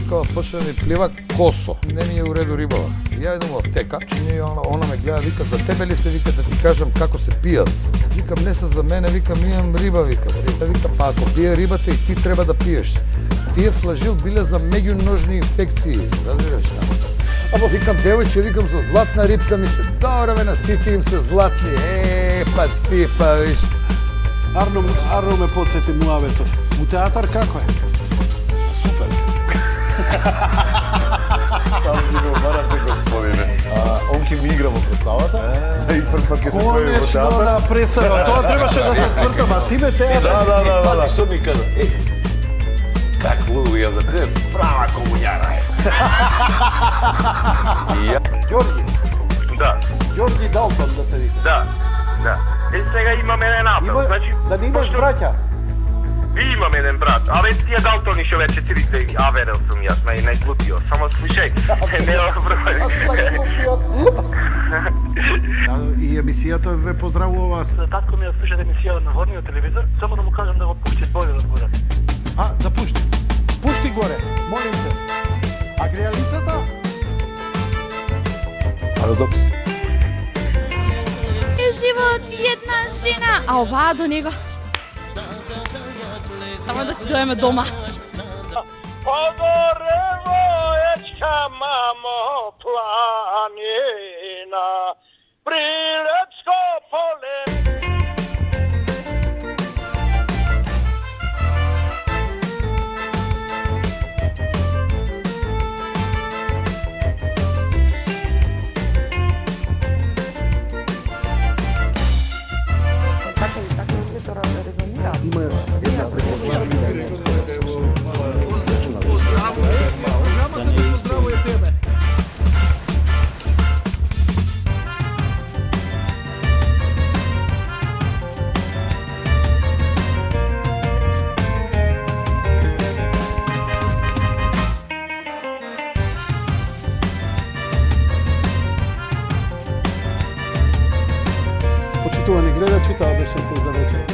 Кога почне да ми плива косо, не ми е у реду рибава. Ја идам во аптека, она ме гледа, вика, за тебе ли се, вика, да ти кажам како се пијат. Викам, не се за мене, викам, имам риба, викам. Вика, па ако пие рибата и ти треба да пиеш. Тие флажил биле за меѓуножни инфекции, разбираш? Ама викам, девојче, викам, за златна рибка ми се, добре бе, на сите им се златни, па ти, па виш. Арно ме подсети муавето. У театар како е? Супер. го барате, господине. Он ќе ми игра во представата. И прв пат ќе се појави во Конечно театар. на представа. Тоа требаше да се свртам, а ти ме театар. Да. Пази, што ми кажа? Как луѓе ја за те? Права комуњара е. Ѓорги. Да. Ѓорги Далтон да се вика. Да. Сега имам еден апел. Значи, да не имаш браќа? Ви имам еден брат. Абе, тие Далтони што вече трите аверел сум јас, најглупио. Само слушај. Нема проблем. И емисијата ве поздравува. Татко ми ја слуша емисија на горниот телевизор, само да му кажам да го пушти Бојлер одгоре. А, да пушти. Пушти горе, молим те. А грејалицата? Парадокс. Живот една жена, а оваа до него. Само да си доеме дома. Погорево ечка мамо планина, Прилепско поле. Така луѓето резонираат. Имаш една Програмата да поздравува тебе. Почитувани гледачи, тоа беше се за вечер.